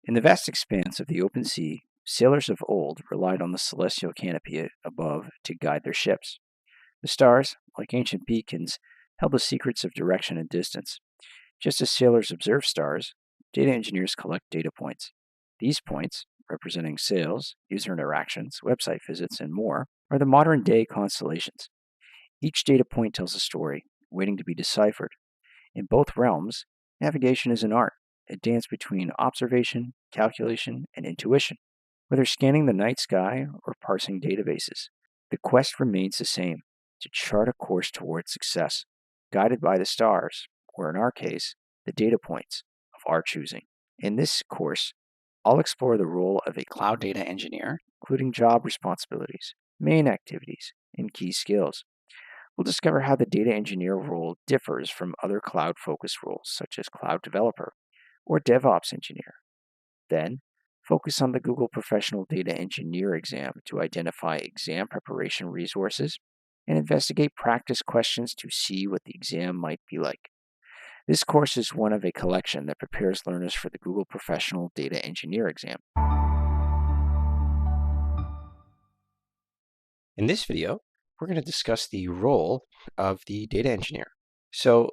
In the vast expanse of the open sea, sailors of old relied on the celestial canopy above to guide their ships. The stars, like ancient beacons, held the secrets of direction and distance. Just as sailors observe stars, data engineers collect data points. These points, representing sales, user interactions, website visits, and more, are the modern day constellations. Each data point tells a story, waiting to be deciphered. In both realms, navigation is an art, a dance between observation, calculation, and intuition. Whether scanning the night sky or parsing databases, the quest remains the same: to chart a course toward success, guided by the stars, or in our case, the data points of our choosing. In this course, I'll explore the role of a cloud data engineer, including job responsibilities, main activities, and key skills. We'll discover how the data engineer role differs from other cloud-focused roles, such as cloud developer or DevOps engineer. Then, focus on the Google Professional Data Engineer exam to identify exam preparation resources and investigate practice questions to see what the exam might be like. This course is one of a collection that prepares learners for the Google Professional Data Engineer exam. In this video, we're going to discuss the role of the data engineer. So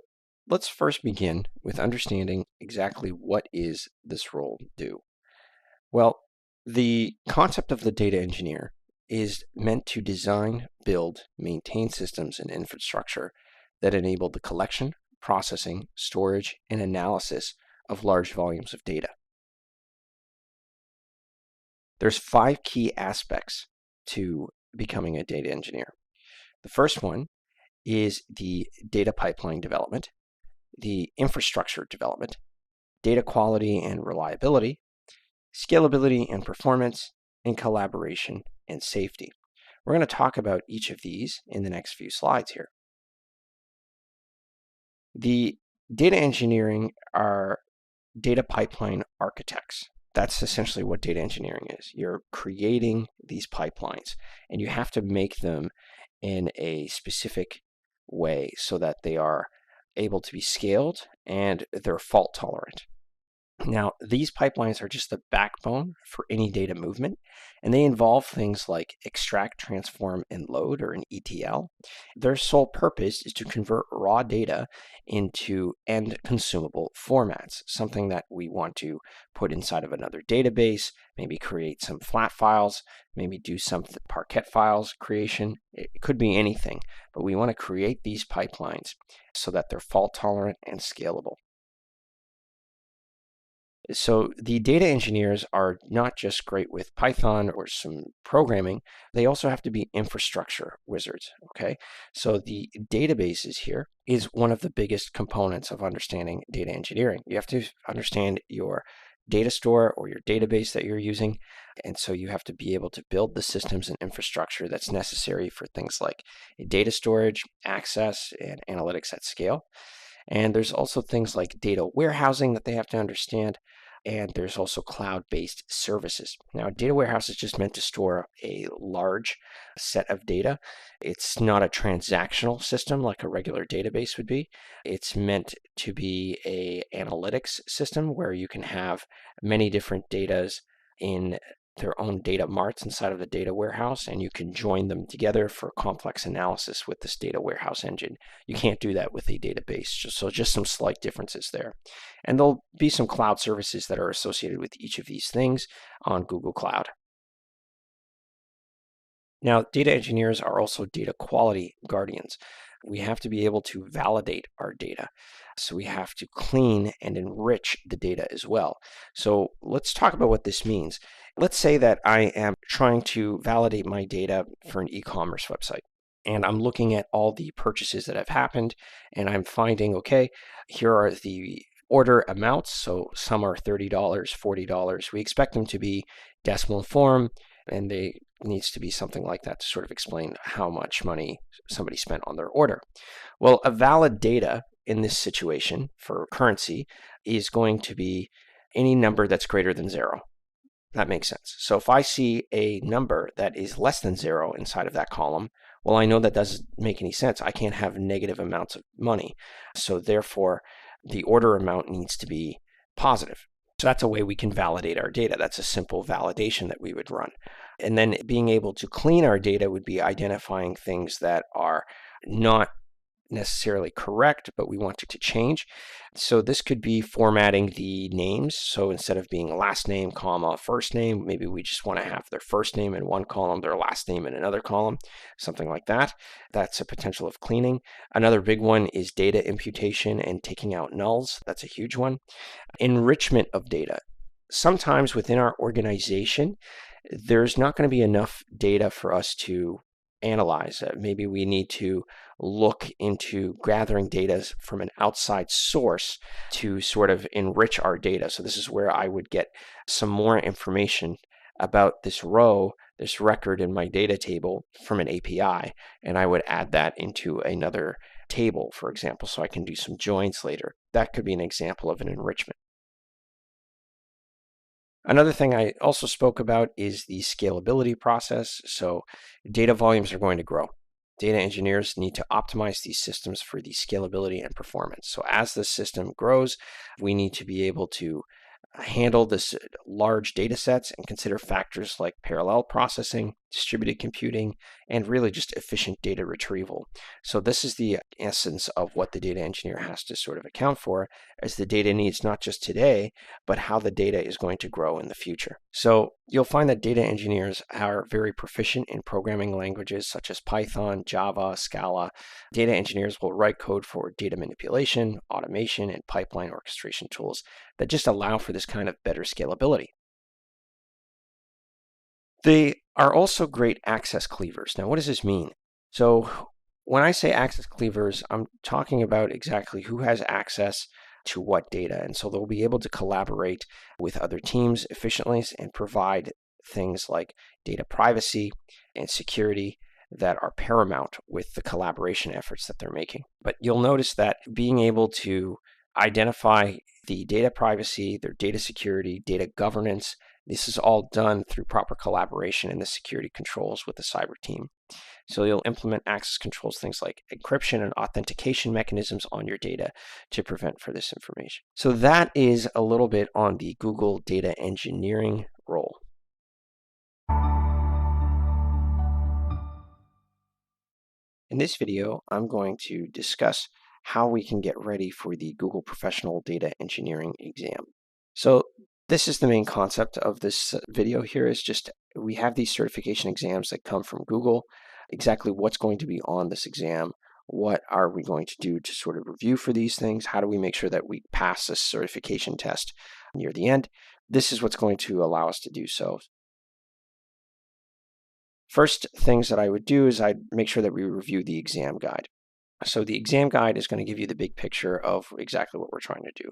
let's first begin with understanding exactly what is this role do. Well, the concept of the data engineer is meant to design, build, maintain systems and infrastructure that enable the collection, processing, storage, and analysis of large volumes of data. There's 5 key aspects to becoming a data engineer. The first one is the data pipeline development, the infrastructure development, data quality and reliability, scalability and performance, and collaboration and safety. We're going to talk about each of these in the next few slides here. The data engineering are data pipeline architects. That's essentially what data engineering is. You're creating these pipelines, and you have to make them in a specific way so that they are able to be scaled and they're fault tolerant. Now, these pipelines are just the backbone for any data movement, and they involve things like extract, transform, and load, or an ETL. Their sole purpose is to convert raw data into end consumable formats, something that we want to put inside of another database, maybe create some flat files, maybe do some Parquet files creation. It could be anything, but we want to create these pipelines so that they're fault tolerant and scalable. So the data engineers are not just great with Python or some programming, they also have to be infrastructure wizards, okay? So the databases here is one of the biggest components of understanding data engineering. You have to understand your data store or your database that you're using, and so you have to be able to build the systems and infrastructure that's necessary for things like data storage, access, and analytics at scale. And there's also things like data warehousing that they have to understand. And there's also cloud-based services. Now, a data warehouse is just meant to store a large set of data. It's not a transactional system like a regular database would be. It's meant to be an analytics system where you can have many different datas in their own data marts inside of the data warehouse, and you can join them together for complex analysis with this data warehouse engine. You can't do that with a database, just some slight differences there. And there'll be some cloud services that are associated with each of these things on Google Cloud. Now, data engineers are also data quality guardians. We have to be able to validate our data. So we have to clean and enrich the data as well. So let's talk about what this means. Let's say that I am trying to validate my data for an e-commerce website. And I'm looking at all the purchases that have happened, and I'm finding, okay, here are the order amounts. So some are $30, $40. We expect them to be decimal form, and they needs to be something like that to sort of explain how much money somebody spent on their order. Well, a valid data in this situation for currency is going to be any number that's greater than 0. That makes sense. So if I see a number that is less than 0 inside of that column, well, I know that doesn't make any sense. I can't have negative amounts of money. So therefore, the order amount needs to be positive. So that's a way we can validate our data. That's a simple validation that we would run. And then being able to clean our data would be identifying things that are not necessarily correct, but we want to change. So this could be formatting the names. So instead of being last name, comma, first name, maybe we just want to have their first name in one column, their last name in another column, something like that. That's a potential of cleaning. Another big one is data imputation and taking out nulls. That's a huge one. Enrichment of data. Sometimes within our organization, there's not going to be enough data for us to analyze. Maybe we need to look into gathering data from an outside source to sort of enrich our data. So this is where I would get some more information about this row, this record in my data table from an API, and I would add that into another table, for example, so I can do some joins later. That could be an example of an enrichment. Another thing I also spoke about is the scalability process. So data volumes are going to grow. Data engineers need to optimize these systems for the scalability and performance. So as the system grows, we need to be able to handle this large data sets and consider factors like parallel processing, distributed computing, and really just efficient data retrieval. So this is the essence of what the data engineer has to sort of account for, as the data needs not just today, but how the data is going to grow in the future. So you'll find that data engineers are very proficient in programming languages such as Python, Java, Scala. Data engineers will write code for data manipulation, automation, and pipeline orchestration tools that just allow for this kind of better scalability. They are also great access cleavers. Now, what does this mean? So when I say access cleavers, I'm talking about exactly who has access to what data. And so they'll be able to collaborate with other teams efficiently and provide things like data privacy and security that are paramount with the collaboration efforts that they're making. But you'll notice that being able to identify the data privacy, their data security, data governance, this is all done through proper collaboration and the security controls with the cyber team. So you'll implement access controls, things like encryption and authentication mechanisms on your data to prevent for this information. So that is a little bit on the Google data engineering role. In this video, I'm going to discuss how we can get ready for the Google Professional Data Engineering exam. So this is the main concept of this video here, is just we have these certification exams that come from Google. Exactly what's going to be on this exam, what are we going to do to sort of review for these things, how do we make sure that we pass this certification test near the end. This is what's going to allow us to do so. First things that I would do is I'd make sure that we review the exam guide. So the exam guide is going to give you the big picture of exactly what we're trying to do.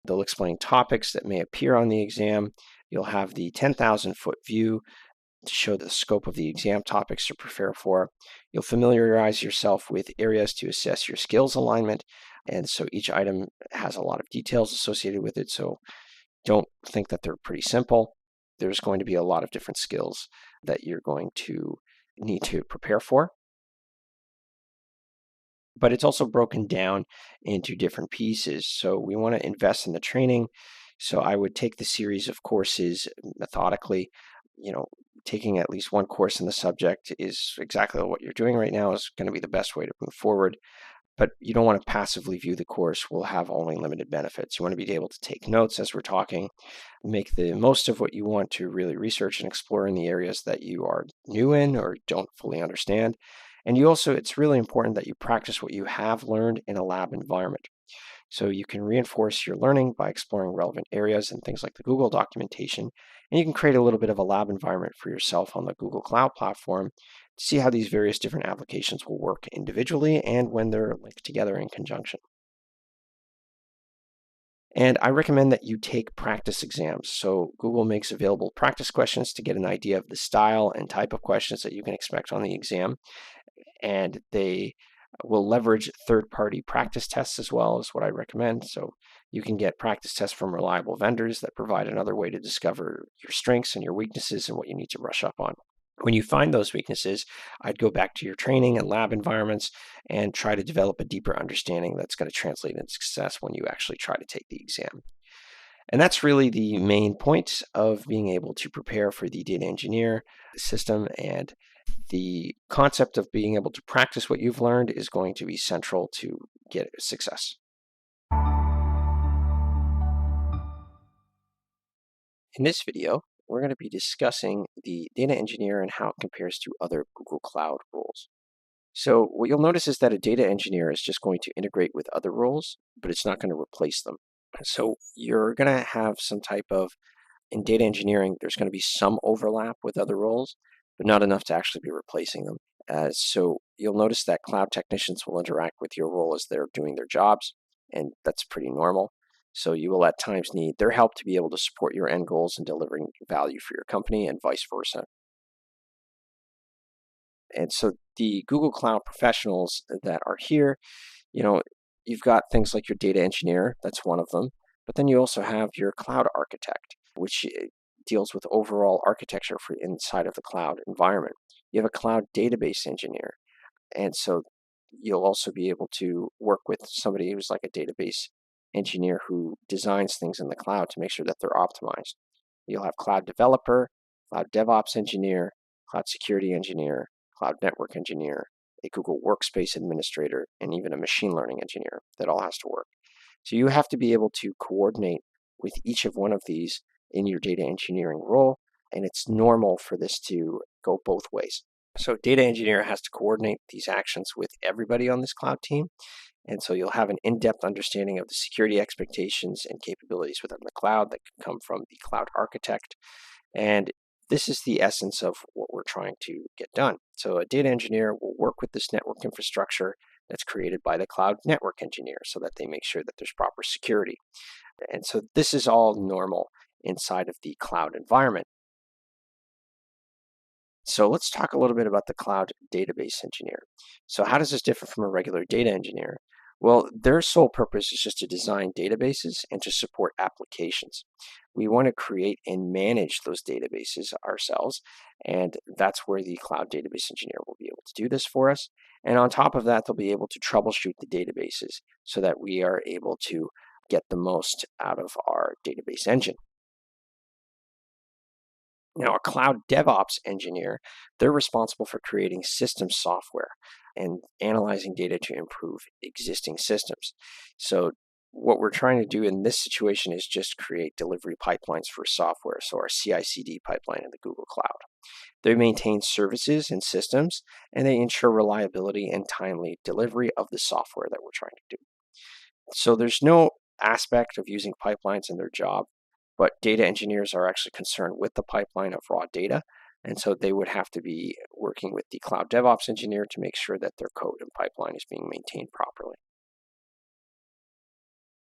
They'll explain topics that may appear on the exam. You'll have the 10,000-foot view to show the scope of the exam topics to prepare for. You'll familiarize yourself with areas to assess your skills alignment. And so each item has a lot of details associated with it. So don't think that they're pretty simple. There's going to be a lot of different skills that you're going to need to prepare for. But it's also broken down into different pieces. So we want to invest in the training. So I would take the series of courses methodically. Taking at least one course in the subject is exactly what you're doing right now is going to be the best way to move forward. But you don't want to passively view the course. Will have only limited benefits. You want to be able to take notes as we're talking, make the most of what you want to really research and explore in the areas that you are new in or don't fully understand. And it's really important that you practice what you have learned in a lab environment. So you can reinforce your learning by exploring relevant areas and things like the Google documentation. And you can create a little bit of a lab environment for yourself on the Google Cloud Platform to see how these various different applications will work individually and when they're linked together in conjunction. And I recommend that you take practice exams. So Google makes available practice questions to get an idea of the style and type of questions that you can expect on the exam. And they will leverage third-party practice tests as well, is what I recommend. So you can get practice tests from reliable vendors that provide another way to discover your strengths and your weaknesses and what you need to brush up on. When you find those weaknesses, I'd go back to your training and lab environments and try to develop a deeper understanding that's going to translate into success when you actually try to take the exam. And that's really the main point of being able to prepare for the data engineer system. And the concept of being able to practice what you've learned is going to be central to get success. In this video, we're going to be discussing the data engineer and how it compares to other Google Cloud roles. So what you'll notice is that a data engineer is just going to integrate with other roles, but it's not going to replace them. So you're going to have some type of, in data engineering, there's going to be some overlap with other roles, but not enough to actually be replacing them. So you'll notice that cloud technicians will interact with your role as they're doing their jobs, and that's pretty normal. So you will at times need their help to be able to support your end goals and delivering value for your company and vice versa. And so the Google Cloud professionals that are here, you know, you've got things like your data engineer, that's one of them, but then you also have your cloud architect, which deals with overall architecture for inside of the cloud environment. You have a cloud database engineer, and so you'll also be able to work with somebody who's like a database engineer who designs things in the cloud to make sure that they're optimized. You'll have cloud developer, cloud DevOps engineer, cloud security engineer, cloud network engineer, a Google Workspace administrator, and even a machine learning engineer that all has to work. So you have to be able to coordinate with each of one of these in your data engineering role, and it's normal for this to go both ways. So data engineer has to coordinate these actions with everybody on this cloud team, and so you'll have an in-depth understanding of the security expectations and capabilities within the cloud that can come from the cloud architect. And this is the essence of what we're trying to get done. So a data engineer will work with this network infrastructure that's created by the cloud network engineer so that they make sure that there's proper security. And so this is all normal inside of the cloud environment. So let's talk a little bit about the cloud database engineer. So how does this differ from a regular data engineer? Well, their sole purpose is just to design databases and to support applications. We want to create and manage those databases ourselves, and that's where the cloud database engineer will be able to do this for us. And on top of that, they'll be able to troubleshoot the databases so that we are able to get the most out of our database engine. Now, a cloud DevOps engineer, they're responsible for creating system software and analyzing data to improve existing systems. So what we're trying to do in this situation is just create delivery pipelines for software, so our CI/CD pipeline in the Google Cloud. They maintain services and systems, and they ensure reliability and timely delivery of the software that we're trying to do. So there's no aspect of using pipelines in their job, but data engineers are actually concerned with the pipeline of raw data. And so they would have to be working with the cloud DevOps engineer to make sure that their code and pipeline is being maintained properly.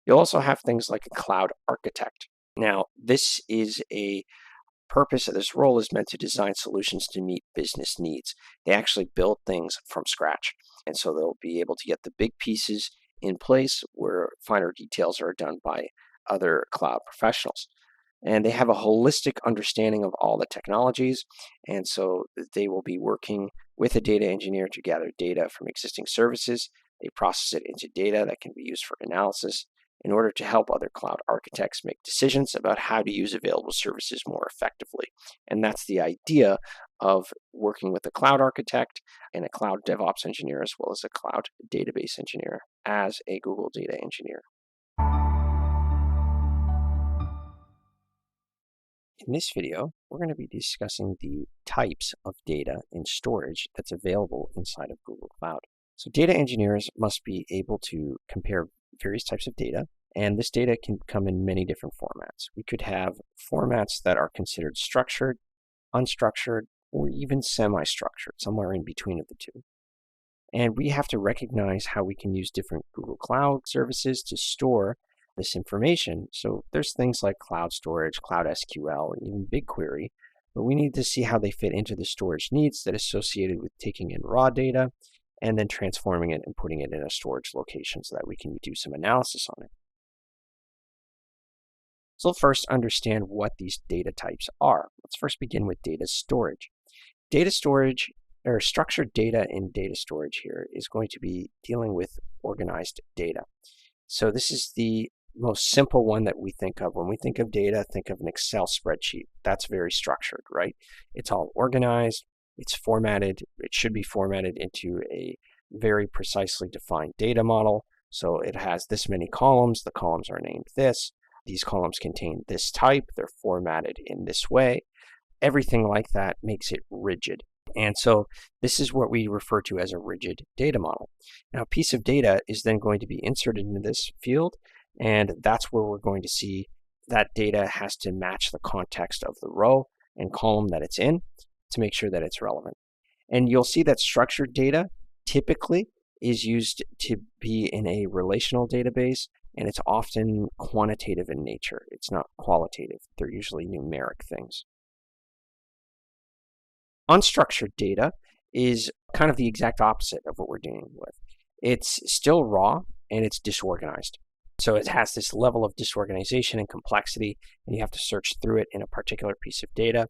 You'll also have things like a cloud architect. Now, this is a purpose of this role is meant to design solutions to meet business needs. They actually build things from scratch. And so they'll be able to get the big pieces in place where finer details are done by other cloud professionals. And they have a holistic understanding of all the technologies. And so they will be working with a data engineer to gather data from existing services. They process it into data that can be used for analysis in order to help other cloud architects make decisions about how to use available services more effectively. And that's the idea of working with a cloud architect and a cloud DevOps engineer, as well as a cloud database engineer, as a Google data engineer. In this video, we're going to be discussing the types of data in storage that's available inside of Google Cloud. So data engineers must be able to compare various types of data, and this data can come in many different formats. We could have formats that are considered structured, unstructured, or even semi-structured, somewhere in between of the two. And we have to recognize how we can use different Google Cloud services to store this information. So there's things like cloud storage, cloud SQL, and even BigQuery, but we need to see how they fit into the storage needs that are associated with taking in raw data and then transforming it and putting it in a storage location so that we can do some analysis on it. So let's first understand what these data types are. Let's first begin with data storage. Data storage, or structured data in data storage here, is going to be dealing with organized data. So this is the most simple one that we think of. When we think of data, think of an Excel spreadsheet. That's very structured, right? It's all organized, it's formatted, it should be formatted into a very precisely defined data model. So it has this many columns, the columns are named this, these columns contain this type, they're formatted in this way. Everything like that makes it rigid. And so this is what we refer to as a rigid data model. Now, a piece of data is then going to be inserted into this field, and that's where we're going to see that data has to match the context of the row and column that it's in to make sure that it's relevant. And you'll see that structured data typically is used to be in a relational database, and it's often quantitative in nature. It's not qualitative. They're usually numeric things. Unstructured data is kind of the exact opposite of what we're dealing with. It's still raw and it's disorganized. So it has this level of disorganization and complexity, and you have to search through it in a particular piece of data,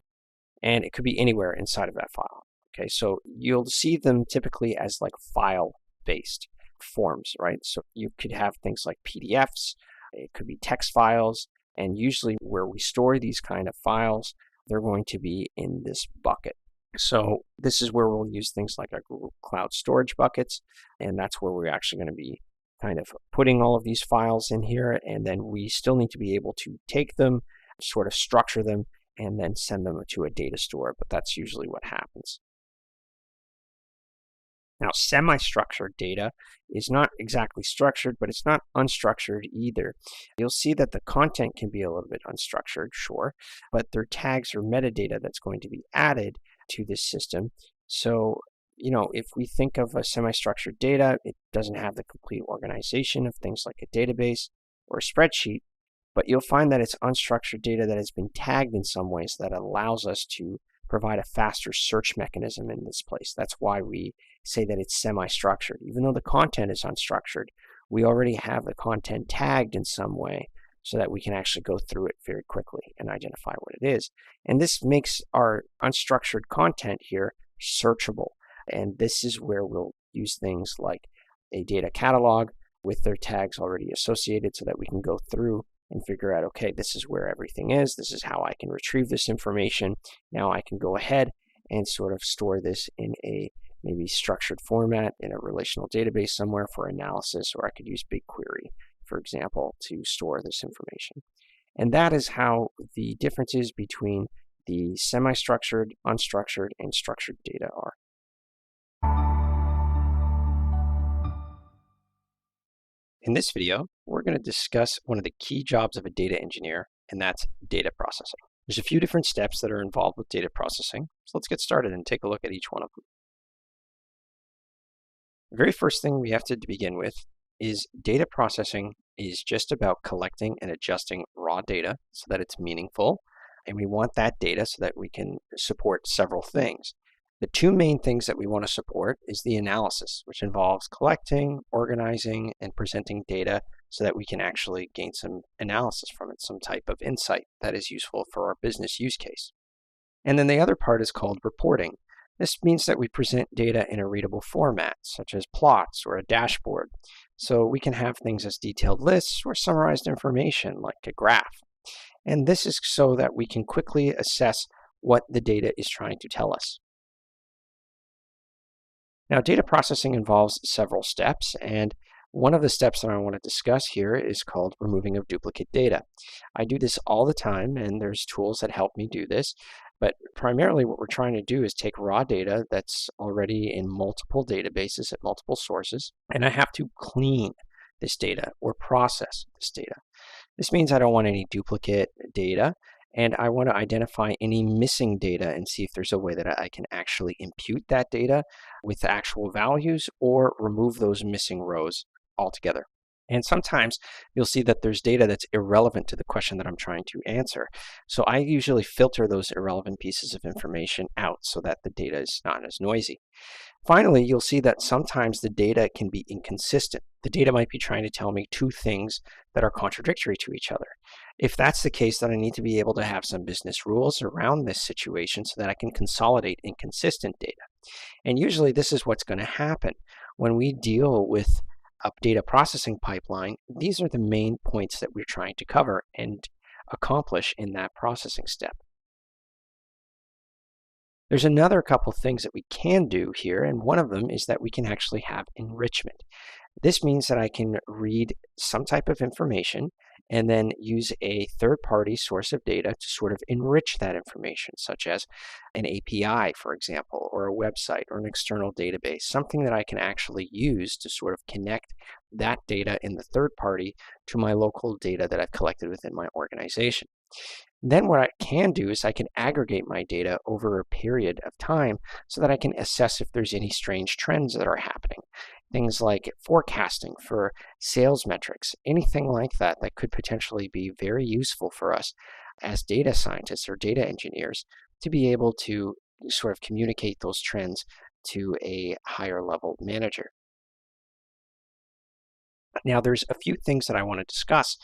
and it could be anywhere inside of that file. Okay, so you'll see them typically as like file-based forms, right? So you could have things like PDFs, it could be text files, and usually where we store these kind of files, they're going to be in this bucket. So this is where we'll use things like our Google Cloud Storage buckets, and that's where we're actually going to be kind of putting all of these files in here, and then we still need to be able to take them, sort of structure them, and then send them to a data store, but that's usually what happens. Now, semi-structured data is not exactly structured, but it's not unstructured either. You'll see that the content can be a little bit unstructured, sure, but there are tags or metadata that's going to be added to this system. So, if we think of a semi-structured data, it doesn't have the complete organization of things like a database or a spreadsheet, but you'll find that it's unstructured data that has been tagged in some ways that allows us to provide a faster search mechanism in this place. That's why we say that it's semi-structured. Even though the content is unstructured, we already have the content tagged in some way so that we can actually go through it very quickly and identify what it is. And this makes our unstructured content here searchable. And this is where we'll use things like a data catalog with their tags already associated so that we can go through and figure out, okay, this is where everything is. This is how I can retrieve this information. Now I can go ahead and sort of store this in a maybe structured format in a relational database somewhere for analysis, or I could use BigQuery, for example, to store this information. And that is how the differences between the semi-structured, unstructured, and structured data are. In this video, we're going to discuss one of the key jobs of a data engineer, and that's data processing. There's a few different steps that are involved with data processing, so let's get started and take a look at each one of them. The very first thing we have to begin with is data processing is just about collecting and adjusting raw data so that it's meaningful, and we want that data so that we can support several things. The two main things that we want to support is the analysis, which involves collecting, organizing, and presenting data so that we can actually gain some analysis from it, some type of insight that is useful for our business use case. And then the other part is called reporting. This means that we present data in a readable format, such as plots or a dashboard. So we can have things as detailed lists or summarized information like a graph. And this is so that we can quickly assess what the data is trying to tell us. Now, data processing involves several steps, and one of the steps that I want to discuss here is called removing of duplicate data. I do this all the time, and there's tools that help me do this, but primarily what we're trying to do is take raw data that's already in multiple databases at multiple sources, and I have to clean this data or process this data. This means I don't want any duplicate data, and I want to identify any missing data and see if there's a way that I can actually impute that data with actual values or remove those missing rows altogether. And sometimes you'll see that there's data that's irrelevant to the question that I'm trying to answer. So I usually filter those irrelevant pieces of information out so that the data is not as noisy. Finally, you'll see that sometimes the data can be inconsistent. The data might be trying to tell me two things that are contradictory to each other. If that's the case, then I need to be able to have some business rules around this situation so that I can consolidate inconsistent data. And usually this is what's going to happen when we deal with a data processing pipeline, these are the main points that we're trying to cover and accomplish in that processing step. There's another couple things that we can do here, and one of them is that we can actually have enrichment. This means that I can read some type of information and then use a third-party source of data to sort of enrich that information, such as an API, for example, or a website or an external database, something that I can actually use to sort of connect that data in the third party to my local data that I've collected within my organization. Then what I can do is I can aggregate my data over a period of time so that I can assess if there's any strange trends that are happening. Things like forecasting for sales metrics, anything like that that could potentially be very useful for us as data scientists or data engineers to be able to sort of communicate those trends to a higher level manager. Now, there's a few things that I want to discuss.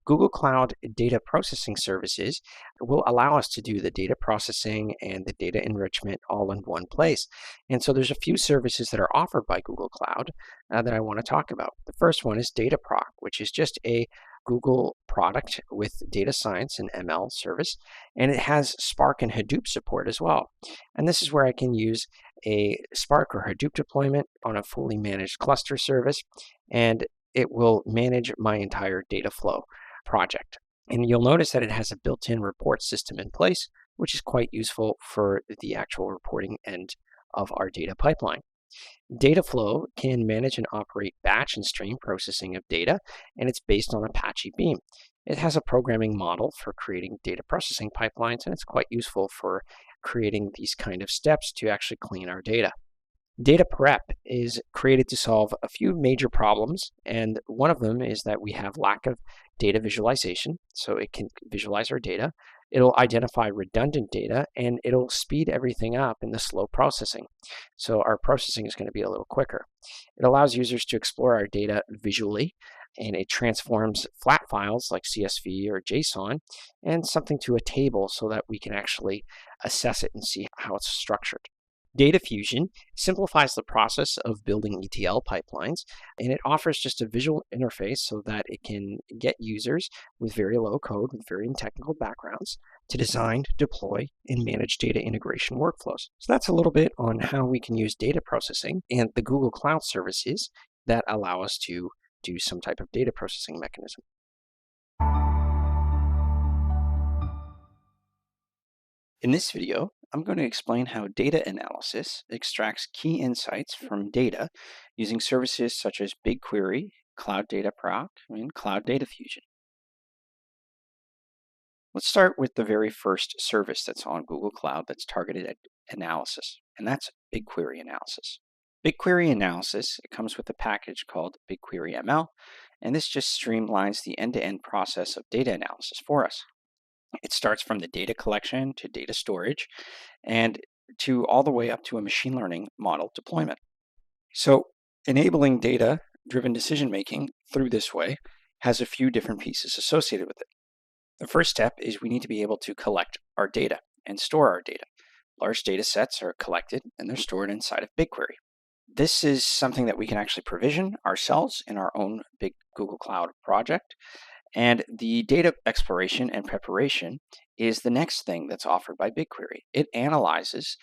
Google Cloud Data Processing Services will allow us to do the data processing and the data enrichment all in one place. And so there's a few services that are offered by Google Cloud that I want to talk about. The first one is DataProc, which is just a Google product with data science and ML service, and it has Spark and Hadoop support as well. And this is where I can use a Spark or Hadoop deployment on a fully managed cluster service, and it will manage my entire data flow project. And you'll notice that it has a built-in report system in place, which is quite useful for the actual reporting end of our data pipeline. Dataflow can manage and operate batch and stream processing of data, and it's based on Apache Beam. It has a programming model for creating data processing pipelines, and it's quite useful for creating these kind of steps to actually clean our data. Data prep is created to solve a few major problems, and one of them is that we have lack of data visualization, so it can visualize our data. It'll identify redundant data, and it'll speed everything up in the slow processing. So our processing is going to be a little quicker. It allows users to explore our data visually, and it transforms flat files like CSV or JSON and something to a table so that we can actually assess it and see how it's structured. Data Fusion simplifies the process of building ETL pipelines, and it offers just a visual interface so that it can get users with very low code, with very technical backgrounds, to design, deploy, and manage data integration workflows. So that's a little bit on how we can use data processing and the Google Cloud services that allow us to do some type of data processing mechanism. In this video, I'm going to explain how data analysis extracts key insights from data using services such as BigQuery, Cloud DataProc, and Cloud Data Fusion. Let's start with the very first service that's on Google Cloud that's targeted at analysis, and that's BigQuery Analysis. BigQuery Analysis, it comes with a package called BigQuery ML, and this just streamlines the end-to-end process of data analysis for us. It starts from the data collection to data storage and to all the way up to a machine learning model deployment. So enabling data-driven decision-making through this way has a few different pieces associated with it. The first step is we need to be able to collect our data and store our data. Large data sets are collected and they're stored inside of BigQuery. This is something that we can actually provision ourselves in our own big Google Cloud project. And the data exploration and preparation is the next thing that's offered by BigQuery. It analyzes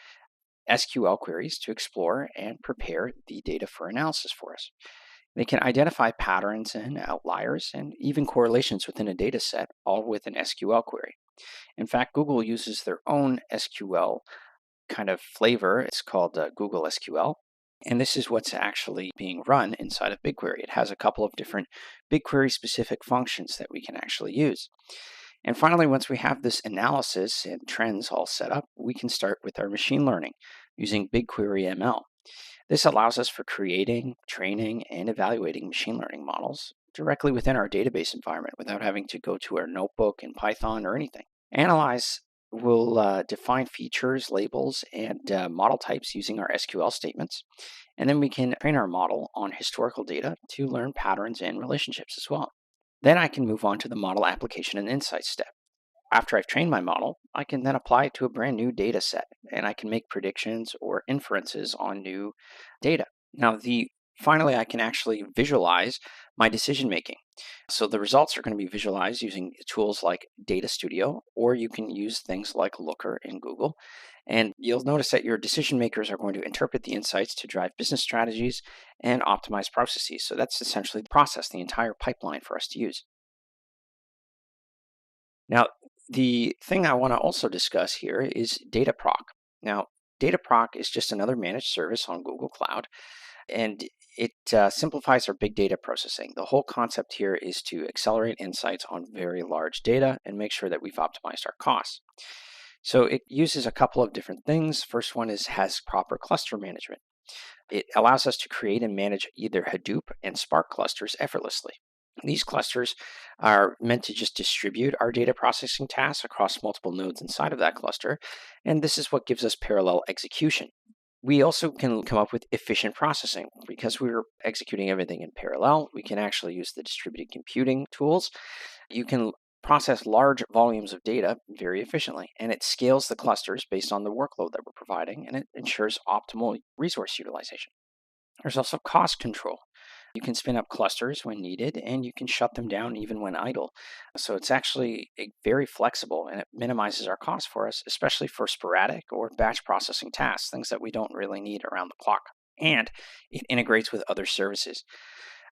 SQL queries to explore and prepare the data for analysis for us. They can identify patterns and outliers and even correlations within a data set, all with an SQL query. In fact, Google uses their own SQL kind of flavor. It's called Google SQL. And this is what's actually being run inside of BigQuery. It has a couple of different BigQuery specific functions that we can actually use. And finally, once we have this analysis and trends all set up, we can start with our machine learning using BigQuery ML. This allows us for creating, training, and evaluating machine learning models directly within our database environment without having to go to our notebook in Python or anything. Analyze will define features, labels, and model types using our SQL statements. And then we can train our model on historical data to learn patterns and relationships as well. Then I can move on to the model application and insights step. After I've trained my model, I can then apply it to a brand new data set, and I can make predictions or inferences on new data. Now, the Finally, I can actually visualize my decision making. So the results are going to be visualized using tools like Data Studio, or you can use things like Looker in Google. And you'll notice that your decision makers are going to interpret the insights to drive business strategies and optimize processes. So that's essentially the process, the entire pipeline for us to use. Now, the thing I want to also discuss here is Dataproc. Now, Dataproc is just another managed service on Google Cloud, and it simplifies our big data processing. The whole concept here is to accelerate insights on very large data and make sure that we've optimized our costs. So it uses a couple of different things. First one has proper cluster management. It allows us to create and manage either Hadoop and Spark clusters effortlessly. These clusters are meant to just distribute our data processing tasks across multiple nodes inside of that cluster, and this is what gives us parallel execution. We also can come up with efficient processing. Because we're executing everything in parallel, we can actually use the distributed computing tools. You can process large volumes of data very efficiently, and it scales the clusters based on the workload that we're providing, and it ensures optimal resource utilization. There's also cost control. You can spin up clusters when needed, and you can shut them down even when idle. So it's actually very flexible, and it minimizes our costs for us, especially for sporadic or batch processing tasks, things that we don't really need around the clock. And it integrates with other services.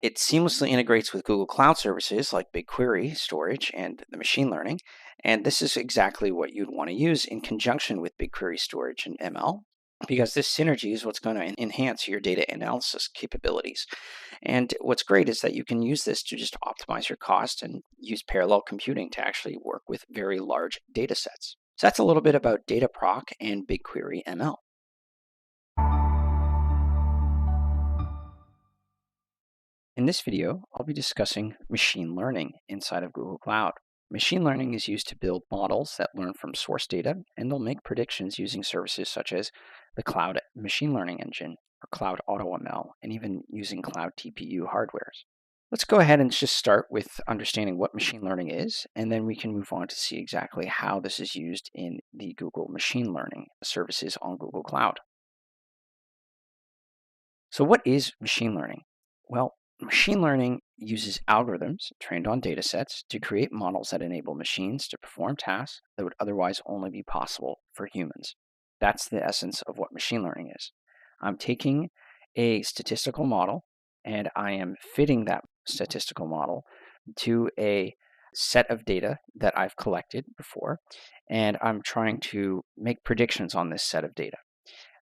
It seamlessly integrates with Google Cloud services like BigQuery storage and the machine learning. And this is exactly what you'd want to use in conjunction with BigQuery storage and ML, because this synergy is what's going to enhance your data analysis capabilities. And what's great is that you can use this to just optimize your cost and use parallel computing to actually work with very large data sets. So that's a little bit about Dataproc and BigQuery ML. In this video, I'll be discussing machine learning inside of Google Cloud. Machine learning is used to build models that learn from source data, and they'll make predictions using services such as the Cloud Machine Learning Engine or Cloud AutoML, and even using Cloud TPU hardwares. Let's go ahead and just start with understanding what machine learning is, and then we can move on to see exactly how this is used in the Google machine learning services on Google Cloud. So what is machine learning? Well, machine learning uses algorithms trained on data sets to create models that enable machines to perform tasks that would otherwise only be possible for humans. That's the essence of what machine learning is. I'm taking a statistical model and I am fitting that statistical model to a set of data that I've collected before, and I'm trying to make predictions on this set of data.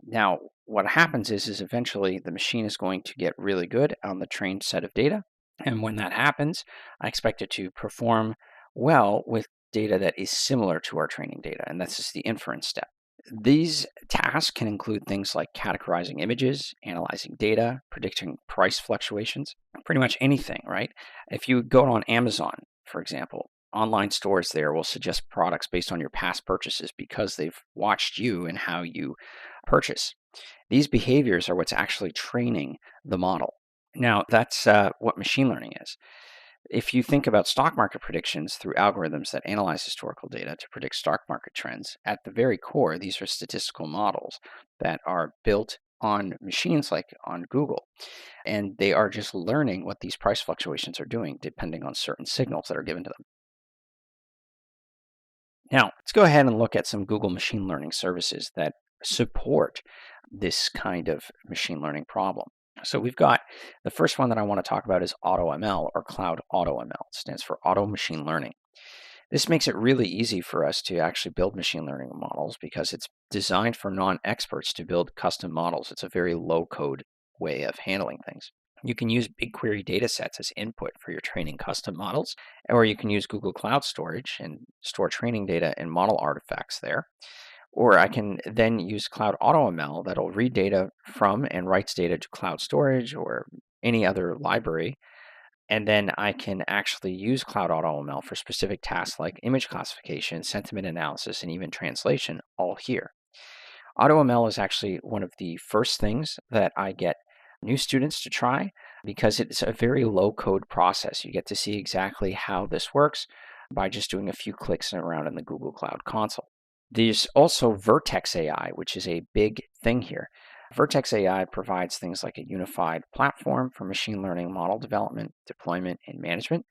Now, what happens is eventually the machine is going to get really good on the trained set of data. And when that happens, I expect it to perform well with data that is similar to our training data. And that's just the inference step. These tasks can include things like categorizing images, analyzing data, predicting price fluctuations, pretty much anything, right? If you go on Amazon, for example, online stores there will suggest products based on your past purchases because they've watched you and how you purchase. These behaviors are what's actually training the model. Now, that's what machine learning is. If you think about stock market predictions through algorithms that analyze historical data to predict stock market trends, at the very core, these are statistical models that are built on machines like on Google. And they are just learning what these price fluctuations are doing depending on certain signals that are given to them. Now, let's go ahead and look at some Google machine learning services that support this kind of machine learning problem. So we've got the first one that I want to talk about is AutoML or Cloud AutoML. It stands for Auto Machine Learning. This makes it really easy for us to actually build machine learning models because it's designed for non-experts to build custom models. It's a very low-code way of handling things. You can use BigQuery datasets as input for your training custom models, or you can use Google Cloud Storage and store training data and model artifacts there. Or I can then use Cloud AutoML that'll read data from and writes data to cloud storage or any other library. And then I can actually use Cloud AutoML for specific tasks like image classification, sentiment analysis, and even translation all here. AutoML is actually one of the first things that I get new students to try because it's a very low code process. You get to see exactly how this works by just doing a few clicks around in the Google Cloud console. There's also Vertex AI, which is a big thing here. Vertex AI provides things like a unified platform for machine learning model development, deployment, and management.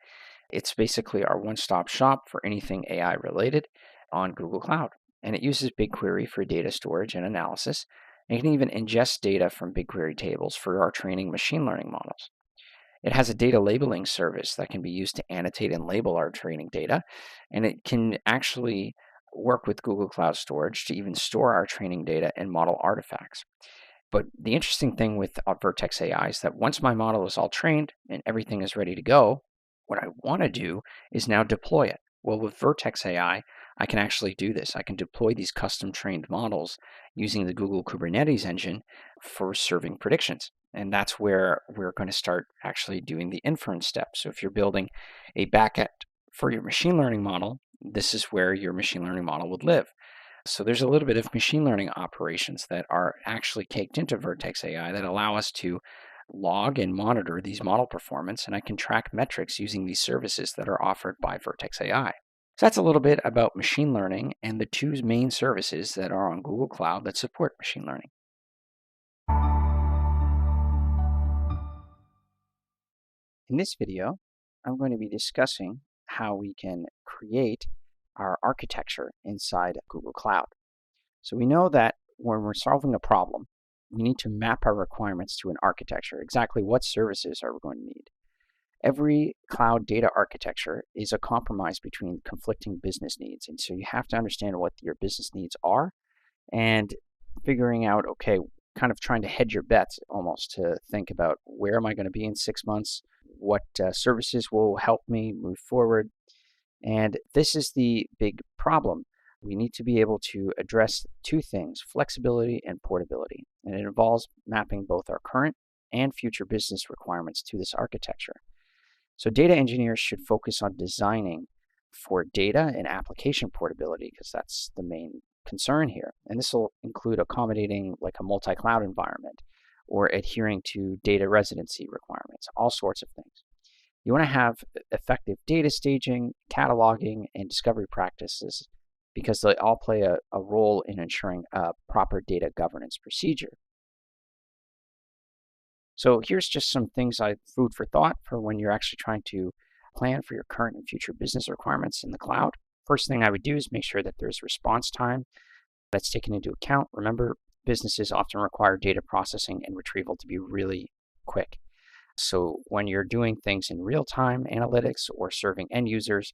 It's basically our one-stop shop for anything AI related on Google Cloud. And it uses BigQuery for data storage and analysis. And it can even ingest data from BigQuery tables for our training machine learning models. It has a data labeling service that can be used to annotate and label our training data. And it can actually work with Google Cloud Storage to even store our training data and model artifacts. But the interesting thing with Vertex AI is that once my model is all trained and everything is ready to go, what I want to do is now deploy it. Well, with Vertex AI, I can actually do this. I can deploy these custom trained models using the Google Kubernetes engine for serving predictions. And that's where we're going to start actually doing the inference step. So if you're building a backend for your machine learning model, this is where your machine learning model would live. So there's a little bit of machine learning operations that are actually caked into Vertex AI that allow us to log and monitor these model performance, and I can track metrics using these services that are offered by Vertex AI. So that's a little bit about machine learning and the two main services that are on Google Cloud that support machine learning. In this video, I'm going to be discussing how we can create our architecture inside Google Cloud. So we know that when we're solving a problem, we need to map our requirements to an architecture. Exactly what services are we going to need? Every cloud data architecture is a compromise between conflicting business needs. And so you have to understand what your business needs are and figuring out, okay, kind of trying to hedge your bets almost to think about where am I going to be in 6 months? What services will help me move forward? And this is the big problem. We need to be able to address two things, flexibility and portability. And it involves mapping both our current and future business requirements to this architecture. So data engineers should focus on designing for data and application portability because that's the main concern here. And this will include accommodating like a multi-cloud environment or adhering to data residency requirements, all sorts of things. You want to have effective data staging, cataloging, and discovery practices because they all play a role in ensuring a proper data governance procedure. So here's just some things food for thought for when you're actually trying to plan for your current and future business requirements in the cloud. First thing I would do is make sure that there's response time that's taken into account. Remember, businesses often require data processing and retrieval to be really quick. So when you're doing things in real-time analytics or serving end users,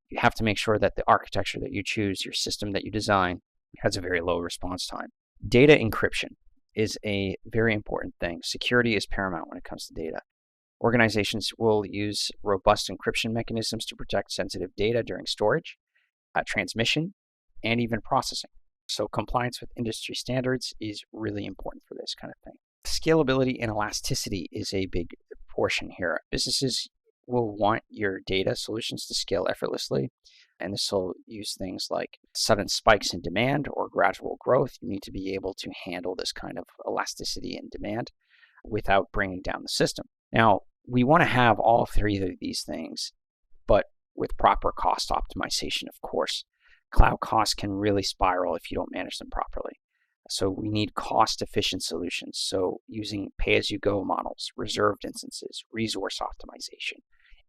you have to make sure that the architecture that you choose, your system that you design, has a very low response time. Data encryption is a very important thing. Security is paramount when it comes to data. Organizations will use robust encryption mechanisms to protect sensitive data during storage, transmission, and even processing. So compliance with industry standards is really important for this kind of thing. Scalability and elasticity is a big portion here. Businesses will want your data solutions to scale effortlessly, and this will use things like sudden spikes in demand or gradual growth. You need to be able to handle this kind of elasticity and demand without bringing down the system. Now, we want to have all three of these things, but with proper cost optimization, of course. Cloud costs can really spiral if you don't manage them properly. So we need cost-efficient solutions. So using pay-as-you-go models, reserved instances, resource optimization,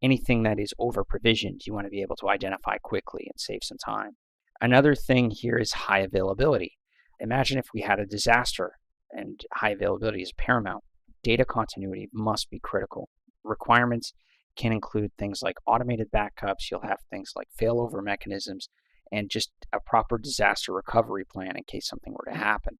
anything that is over-provisioned, you want to be able to identify quickly and save some time. Another thing here is high availability. Imagine if we had a disaster and high availability is paramount. Data continuity must be critical. Requirements can include things like automated backups. You'll have things like failover mechanisms and just a proper disaster recovery plan in case something were to happen.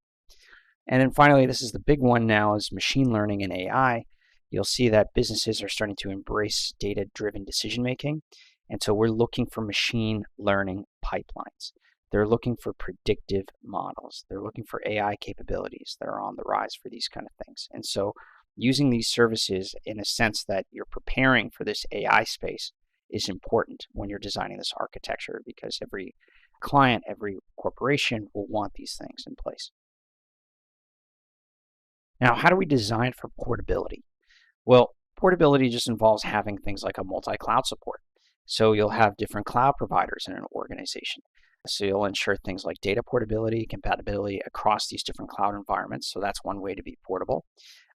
And then finally, this is the big one now, is machine learning and AI. You'll see that businesses are starting to embrace data-driven decision-making. And so we're looking for machine learning pipelines. They're looking for predictive models. They're looking for AI capabilities that are on the rise for these kind of things. And so using these services in a sense that you're preparing for this AI space is important when you're designing this architecture because every client, every corporation will want these things in place. Now, how do we design for portability? Well, portability just involves having things like a multi-cloud support. So you'll have different cloud providers in an organization. So you'll ensure things like data portability, compatibility across these different cloud environments. So that's one way to be portable.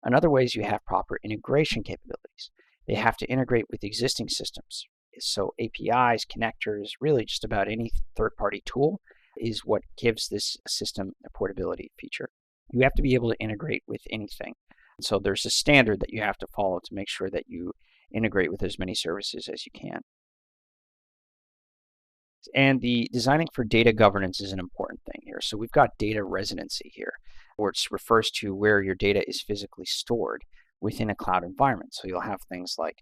Another way is you have proper integration capabilities. They have to integrate with existing systems. So APIs, connectors, really just about any third-party tool is what gives this system a portability feature. You have to be able to integrate with anything. So there's a standard that you have to follow to make sure that you integrate with as many services as you can. And the designing for data governance is an important thing here. So we've got data residency here, which refers to where your data is physically stored within a cloud environment. So you'll have things like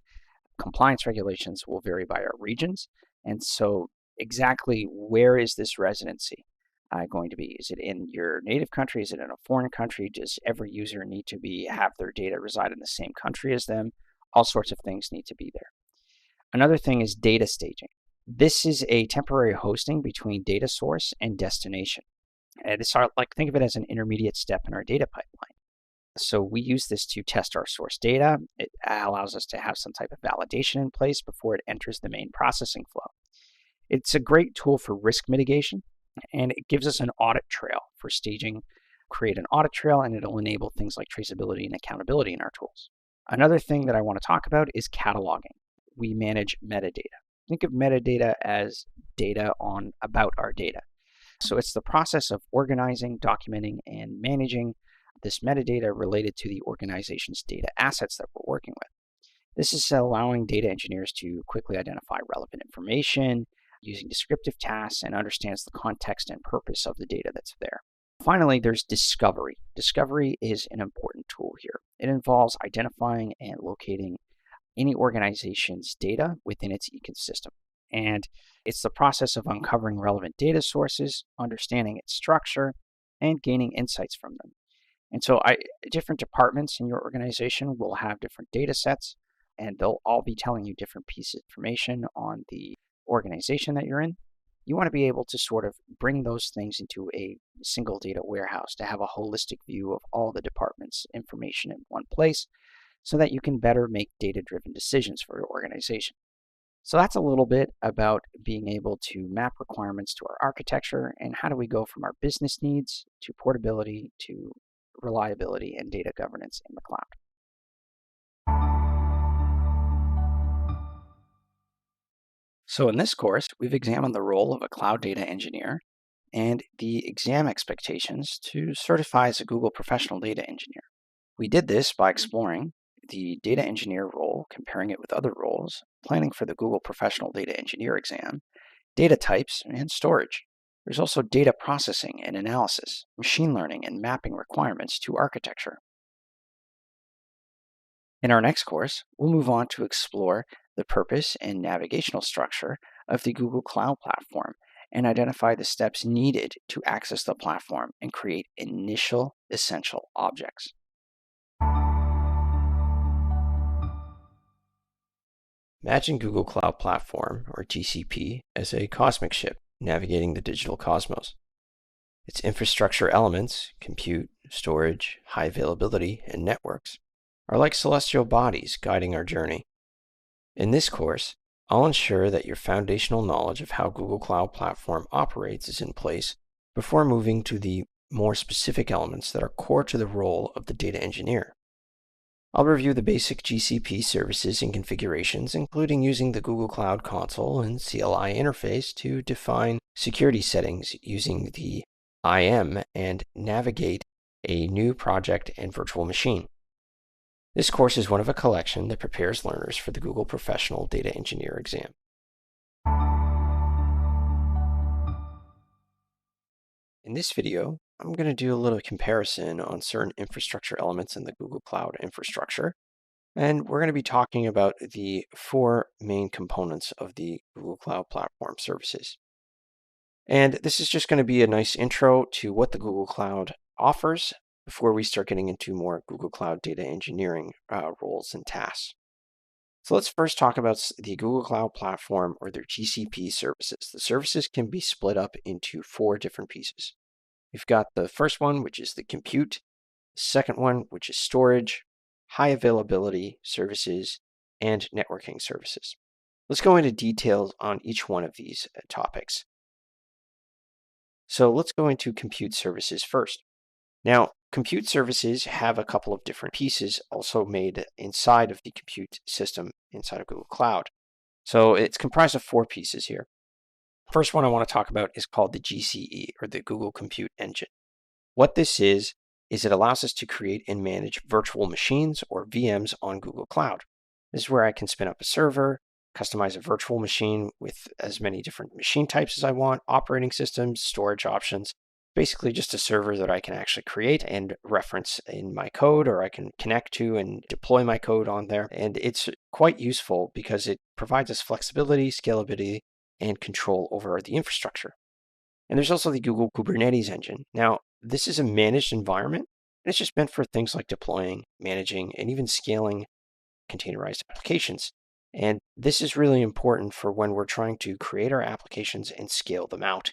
compliance regulations will vary by our regions. And so exactly where is this residency going to be? Is it in your native country? Is it in a foreign country? Does every user need to have their data reside in the same country as them? All sorts of things need to be there. Another thing is data staging. This is a temporary hosting between data source and destination. And it's think of it as an intermediate step in our data pipeline. So we use this to test our source data. It allows us to have some type of validation in place before it enters the main processing flow. It's a great tool for risk mitigation, and it gives us an audit trail for staging. Create an audit trail, and it'll enable things like traceability and accountability in our tools. Another thing that I want to talk about is cataloging. We manage metadata. Think of metadata as data about our data. So it's the process of organizing, documenting, and managing this metadata related to the organization's data assets that we're working with. This is allowing data engineers to quickly identify relevant information using descriptive tasks and understands the context and purpose of the data that's there. Finally, there's discovery. Discovery is an important tool here. It involves identifying and locating any organization's data within its ecosystem. And it's the process of uncovering relevant data sources, understanding its structure, and gaining insights from them. And so different departments in your organization will have different data sets, and they'll all be telling you different pieces of information on the organization that you're in. You want to be able to sort of bring those things into a single data warehouse to have a holistic view of all the departments' information in one place so that you can better make data-driven decisions for your organization. So that's a little bit about being able to map requirements to our architecture and how do we go from our business needs to portability to reliability and data governance in the cloud. So in this course, we've examined the role of a cloud data engineer and the exam expectations to certify as a Google Professional Data Engineer. We did this by exploring the data engineer role, comparing it with other roles, planning for the Google Professional Data Engineer exam, data types, and storage. There's also data processing and analysis, machine learning, and mapping requirements to architecture. In our next course, we'll move on to explore the purpose and navigational structure of the Google Cloud Platform and identify the steps needed to access the platform and create initial essential objects. Imagine Google Cloud Platform, or GCP, as a cosmic ship navigating the digital cosmos. Its infrastructure elements, compute, storage, high availability, and networks, are like celestial bodies guiding our journey. In this course, I'll ensure that your foundational knowledge of how Google Cloud Platform operates is in place before moving to the more specific elements that are core to the role of the data engineer. I'll review the basic GCP services and configurations, including using the Google Cloud Console and CLI interface to define security settings using the IAM and navigate a new project and virtual machine. This course is one of a collection that prepares learners for the Google Professional Data Engineer exam. In this video, I'm going to do a little comparison on certain infrastructure elements in the Google Cloud infrastructure. And we're going to be talking about the 4 main components of the Google Cloud Platform services. And this is just going to be a nice intro to what the Google Cloud offers before we start getting into more Google Cloud data engineering roles and tasks. So let's first talk about the Google Cloud Platform, or their GCP services. The services can be split up into 4 different pieces. We've got the first one, which is the compute, the second one, which is storage, high availability services, and networking services. Let's go into details on each one of these topics. So let's go into compute services first. Now, compute services have a couple of different pieces also made inside of the compute system inside of Google Cloud. So it's comprised of 4 pieces here. First one I want to talk about is called the GCE, or the Google Compute Engine. What this is it allows us to create and manage virtual machines, or VMs, on Google Cloud. This is where I can spin up a server, customize a virtual machine with as many different machine types as I want, operating systems, storage options, basically just a server that I can actually create and reference in my code, or I can connect to and deploy my code on there. And it's quite useful because it provides us flexibility, scalability, and control over the infrastructure. And there's also the Google Kubernetes engine. Now, this is a managed environment, and it's just meant for things like deploying, managing, and even scaling containerized applications. And this is really important for when we're trying to create our applications and scale them out.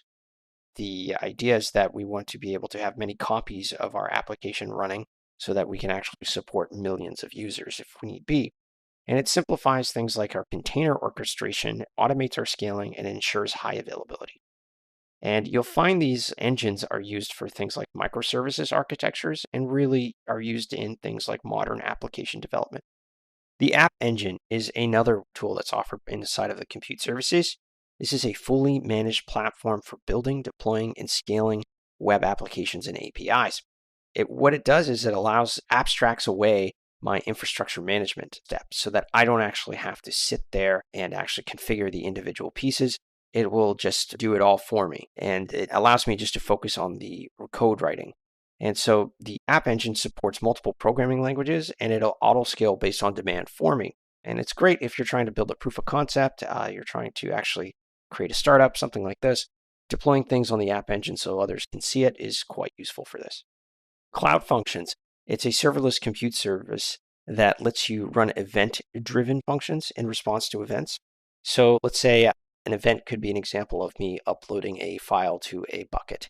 The idea is that we want to be able to have many copies of our application running so that we can actually support millions of users if we need be. And it simplifies things like our container orchestration, automates our scaling, and ensures high availability. And you'll find these engines are used for things like microservices architectures and really are used in things like modern application development. The App Engine is another tool that's offered inside of the compute services. This is a fully managed platform for building, deploying, and scaling web applications and APIs. What it does is it abstracts away my infrastructure management steps so that I don't actually have to sit there and actually configure the individual pieces. It will just do it all for me. And it allows me just to focus on the code writing. And so the App Engine supports multiple programming languages, and it'll auto scale based on demand for me. And it's great if you're trying to build a proof of concept, you're trying to actually create a startup, something like this. Deploying things on the App Engine so others can see it is quite useful for this. Cloud Functions. It's a serverless compute service that lets you run event-driven functions in response to events. So let's say an event could be an example of me uploading a file to a bucket,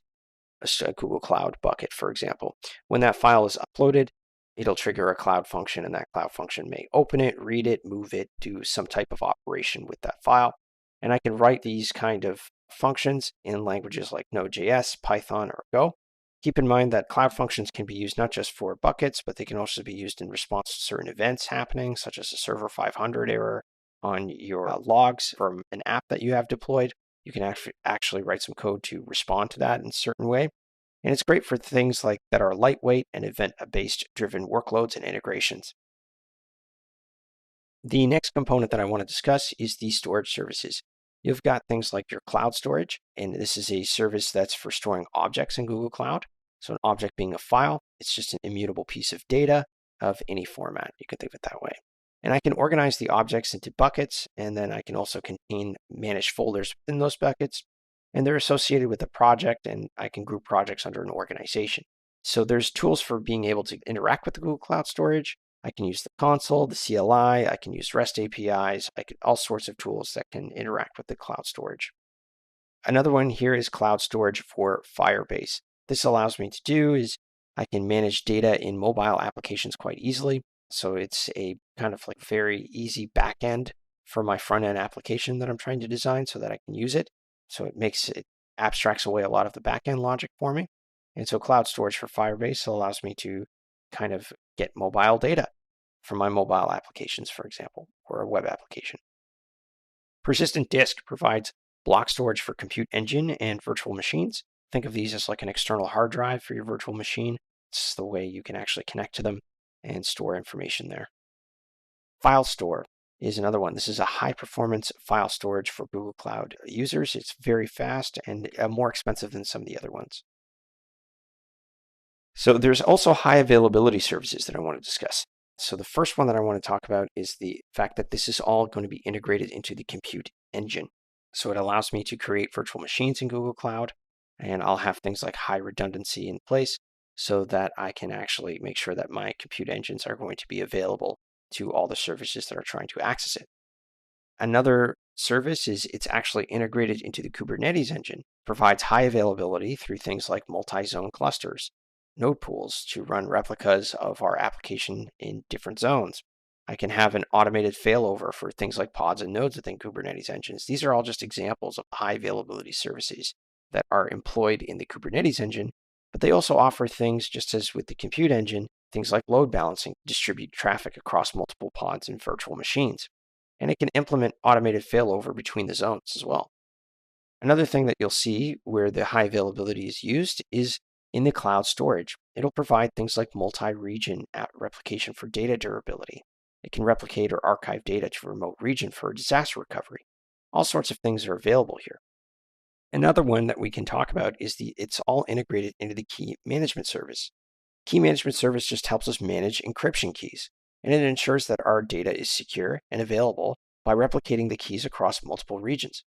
a Google Cloud bucket, for example. When that file is uploaded, it'll trigger a Cloud Function, and that Cloud Function may open it, read it, move it, do some type of operation with that file. And I can write these kind of functions in languages like Node.js, Python, or Go. Keep in mind that Cloud Functions can be used not just for buckets, but they can also be used in response to certain events happening, such as a Server 500 error on your logs from an app that you have deployed. You can actually write some code to respond to that in a certain way. And it's great for things like that are lightweight and event-based driven workloads and integrations. The next component that I want to discuss is the storage services. You've got things like your cloud storage, and this is a service that's for storing objects in Google Cloud. So an object being a file, it's just an immutable piece of data of any format. You can think of it that way. And I can organize the objects into buckets, and then I can also manage folders within those buckets. And they're associated with a project, and I can group projects under an organization. So there's tools for being able to interact with the Google Cloud Storage. I can use the console, the CLI, I can use REST APIs, all sorts of tools that can interact with the cloud storage. Another one here is cloud storage for Firebase. This allows me to do is I can manage data in mobile applications quite easily. So it's a kind of like very easy backend for my front end application that I'm trying to design so that I can use it. So it abstracts away a lot of the backend logic for me. And so cloud storage for Firebase allows me to kind of get mobile data from my mobile applications, for example, or a web application. Persistent Disk provides block storage for compute engine and virtual machines. Think of these as like an external hard drive for your virtual machine. It's the way you can actually connect to them and store information there. File Store is another one. This is a high performance file storage for Google Cloud users. It's very fast and more expensive than some of the other ones. So there's also high availability services that I want to discuss. So the first one that I want to talk about is the fact that this is all going to be integrated into the compute engine. So it allows me to create virtual machines in Google Cloud, and I'll have things like high redundancy in place so that I can actually make sure that my compute engines are going to be available to all the services that are trying to access it. Another service is it's actually integrated into the Kubernetes engine, provides high availability through things like multi-zone clusters, node pools to run replicas of our application in different zones. I can have an automated failover for things like pods and nodes within Kubernetes engines. These are all just examples of high availability services that are employed in the Kubernetes engine, but they also offer things, just as with the compute engine, things like load balancing, distribute traffic across multiple pods and virtual machines. And it can implement automated failover between the zones as well. Another thing that you'll see where the high availability is used is in the cloud storage. It'll provide things like multi-region replication for data durability. It can replicate or archive data to a remote region for disaster recovery. All sorts of things are available here. Another one that we can talk about is it's all integrated into the key management service. Key management service just helps us manage encryption keys, and it ensures that our data is secure and available by replicating the keys across multiple regions.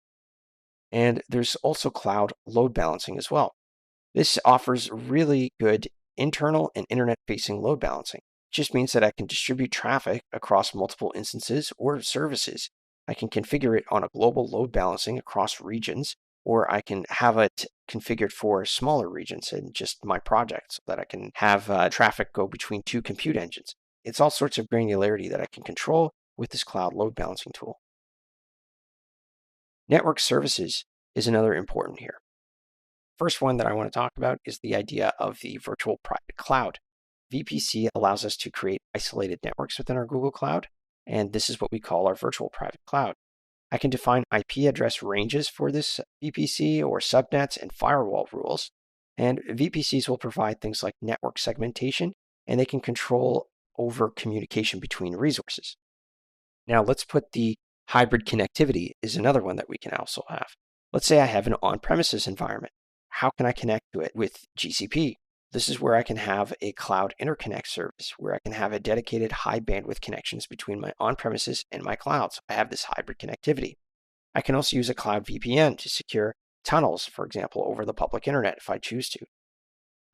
And there's also cloud load balancing as well. This offers really good internal and internet-facing load balancing. It just means that I can distribute traffic across multiple instances or services. I can configure it on a global load balancing across regions, or I can have it configured for smaller regions in just my project so that I can have traffic go between two compute engines. It's all sorts of granularity that I can control with this cloud load balancing tool. Network services is another important here. First one that I want to talk about is the idea of the virtual private cloud. VPC allows us to create isolated networks within our Google Cloud, and this is what we call our virtual private cloud. I can define IP address ranges for this VPC or subnets and firewall rules, and VPCs will provide things like network segmentation, and they can control over communication between resources. Now let's put the hybrid connectivity is another one that we can also have. Let's say I have an on-premises environment. How can I connect to it with GCP? This is where I can have a cloud interconnect service, where I can have a dedicated high bandwidth connections between my on-premises and my clouds. I have this hybrid connectivity. I can also use a cloud VPN to secure tunnels, for example, over the public internet if I choose to.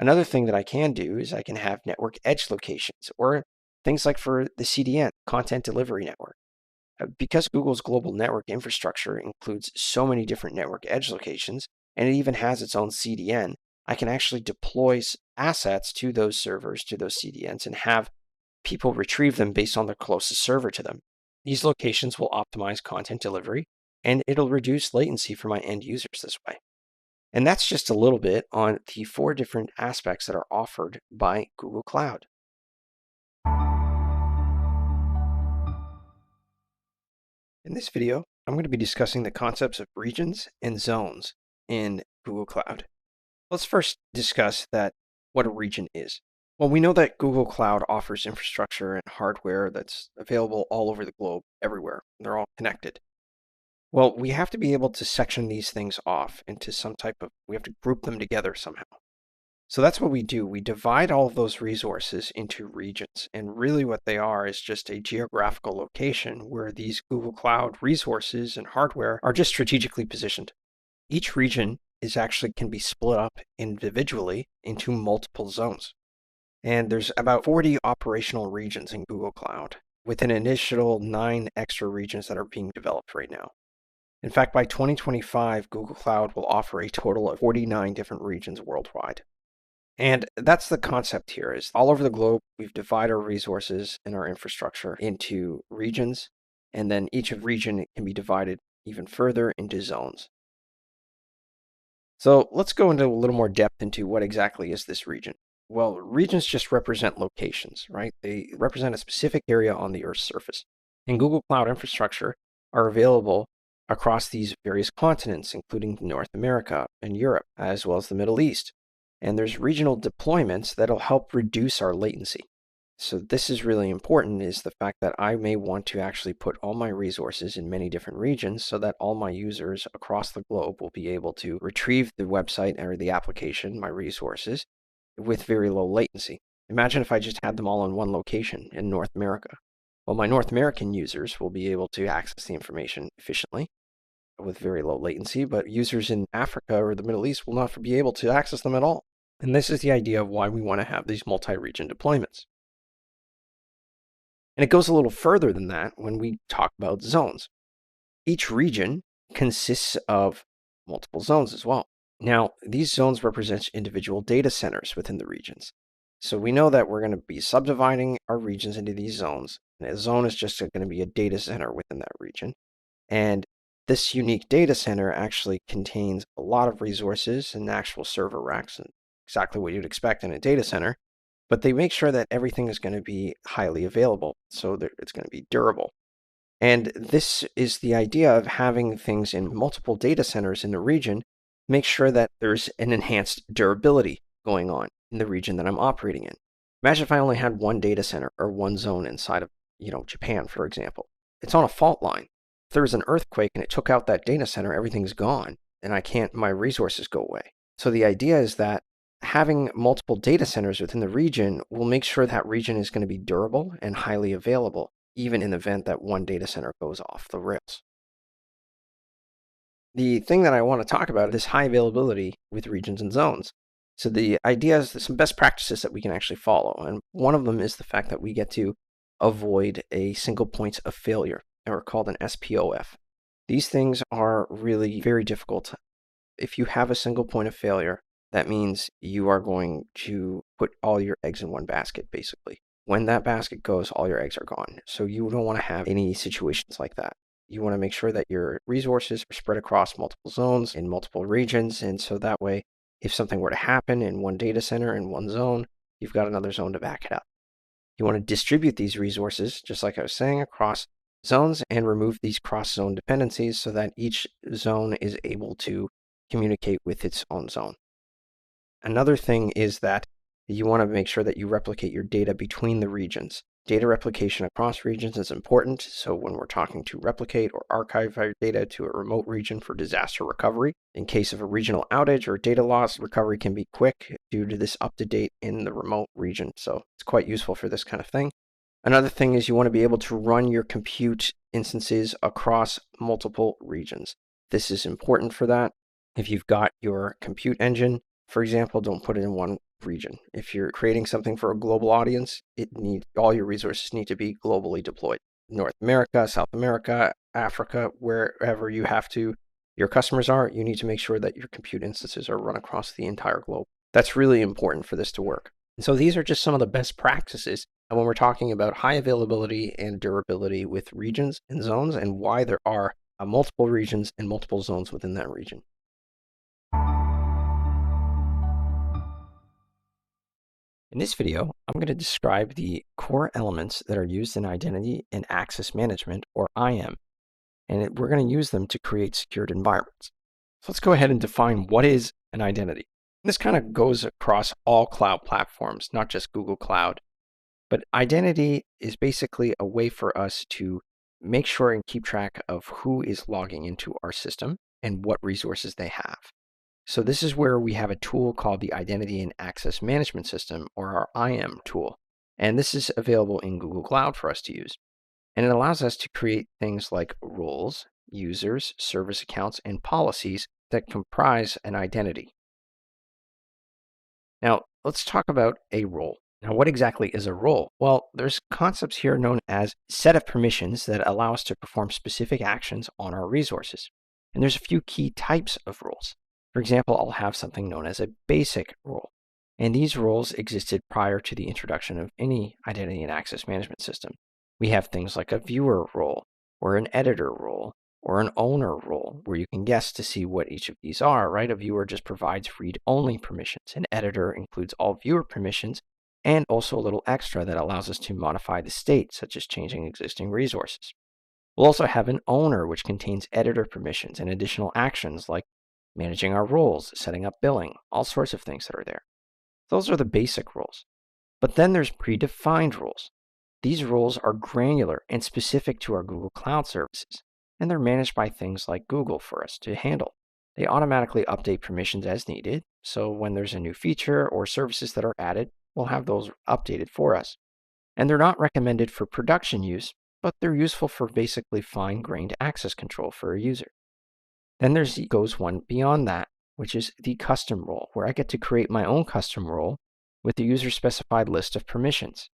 Another thing that I can do is I can have network edge locations, or things like for the CDN, Content Delivery Network. Because Google's global network infrastructure includes so many different network edge locations, and it even has its own CDN, I can actually deploy assets to those servers, to those CDNs, and have people retrieve them based on the closest server to them. These locations will optimize content delivery, and it'll reduce latency for my end users this way. And that's just a little bit on the 4 different aspects that are offered by Google Cloud. In this video, I'm going to be discussing the concepts of regions and zones in Google Cloud. Let's first discuss what a region is. Well, we know that Google Cloud offers infrastructure and hardware that's available all over the globe, everywhere. They're all connected. Well, we have to be able to section these things off into we have to group them together somehow. So that's what we do. We divide all of those resources into regions. And really what they are is just a geographical location where these Google Cloud resources and hardware are just strategically positioned. Each region can be split up individually into multiple zones. And there's about 40 operational regions in Google Cloud, with an initial 9 extra regions that are being developed right now. In fact, by 2025, Google Cloud will offer a total of 49 different regions worldwide. And that's the concept here, is all over the globe, we've divided our resources and our infrastructure into regions, and then each region can be divided even further into zones. So let's go into a little more depth into what exactly is this region. Well, regions just represent locations, right? They represent a specific area on the Earth's surface. And Google Cloud infrastructure are available across these various continents, including North America and Europe, as well as the Middle East. And there's regional deployments that'll help reduce our latency. So this is really important, is the fact that I may want to actually put all my resources in many different regions so that all my users across the globe will be able to retrieve the website or the application, my resources, with very low latency. Imagine if I just had them all in one location in North America. Well, my North American users will be able to access the information efficiently with very low latency, but users in Africa or the Middle East will not be able to access them at all. And this is the idea of why we want to have these multi-region deployments. And it goes a little further than that when we talk about zones. Each region consists of multiple zones as well. Now, these zones represent individual data centers within the regions. So we know that we're going to be subdividing our regions into these zones. And a zone is just going to be a data center within that region. And This unique data center actually contains a lot of resources and actual server racks, and exactly what you'd expect in a data center, but they make sure that everything is going to be highly available, so that it's going to be durable. And this is the idea of having things in multiple data centers in the region, make sure that there's an enhanced durability going on in the region that I'm operating in. Imagine if I only had one data center or one zone inside of, Japan, for example. It's on a fault line. If there was an earthquake and it took out that data center, everything's gone, and my resources go away. So the idea is that having multiple data centers within the region will make sure that region is going to be durable and highly available, even in the event that one data center goes off the rails. The thing that I want to talk about is high availability with regions and zones. So the idea is some best practices that we can actually follow. And one of them is the fact that we get to avoid a single point of failure, or called an SPOF. These things are really very difficult. If you have a single point of failure, that means you are going to put all your eggs in one basket, basically. When that basket goes, all your eggs are gone. So you don't want to have any situations like that. You want to make sure that your resources are spread across multiple zones in multiple regions. And so that way, if something were to happen in one data center in one zone, you've got another zone to back it up. You want to distribute these resources, just like I was saying, across zones and remove these cross-zone dependencies so that each zone is able to communicate with its own zone. Another thing is that you want to make sure that you replicate your data between the regions. Data replication across regions is important, so when we're talking to replicate or archive our data to a remote region for disaster recovery, in case of a regional outage or data loss, recovery can be quick due to this up-to-date in the remote region, so it's quite useful for this kind of thing. Another thing is you want to be able to run your compute instances across multiple regions. This is important for that. If you've got your compute engine, for example, don't put it in one region. If you're creating something for a global audience, all your resources need to be globally deployed. North America, South America, Africa, wherever your customers are, you need to make sure that your compute instances are run across the entire globe. That's really important for this to work. And so these are just some of the best practices when we're talking about high availability and durability with regions and zones, and why there are multiple regions and multiple zones within that region. In this video, I'm going to describe the core elements that are used in identity and access management, or IAM, and we're going to use them to create secured environments. So let's go ahead and define what is an identity. And this kind of goes across all cloud platforms, not just Google Cloud. But identity is basically a way for us to make sure and keep track of who is logging into our system and what resources they have. So this is where we have a tool called the Identity and Access Management System, or our IAM tool. And this is available in Google Cloud for us to use. And it allows us to create things like roles, users, service accounts, and policies that comprise an identity. Now, let's talk about a role. Now, what exactly is a role? Well, there's concepts here known as set of permissions that allow us to perform specific actions on our resources. And there's a few key types of roles. For example, I'll have something known as a basic role. And these roles existed prior to the introduction of any identity and access management system. We have things like a viewer role, or an editor role, or an owner role, where you can guess to see what each of these are, right? A viewer just provides read-only permissions. An editor includes all viewer permissions, and also a little extra that allows us to modify the state, such as changing existing resources. We'll also have an owner, which contains editor permissions and additional actions like managing our roles, setting up billing, all sorts of things that are there. Those are the basic roles. But then there's predefined roles. These roles are granular and specific to our Google Cloud services, and they're managed by things like Google for us to handle. They automatically update permissions as needed, so when there's a new feature or services that are added, we'll have those updated for us. And they're not recommended for production use, but they're useful for basically fine-grained access control for a user. Then goes one beyond that, which is the custom role, where I get to create my own custom role with the user-specified list of permissions.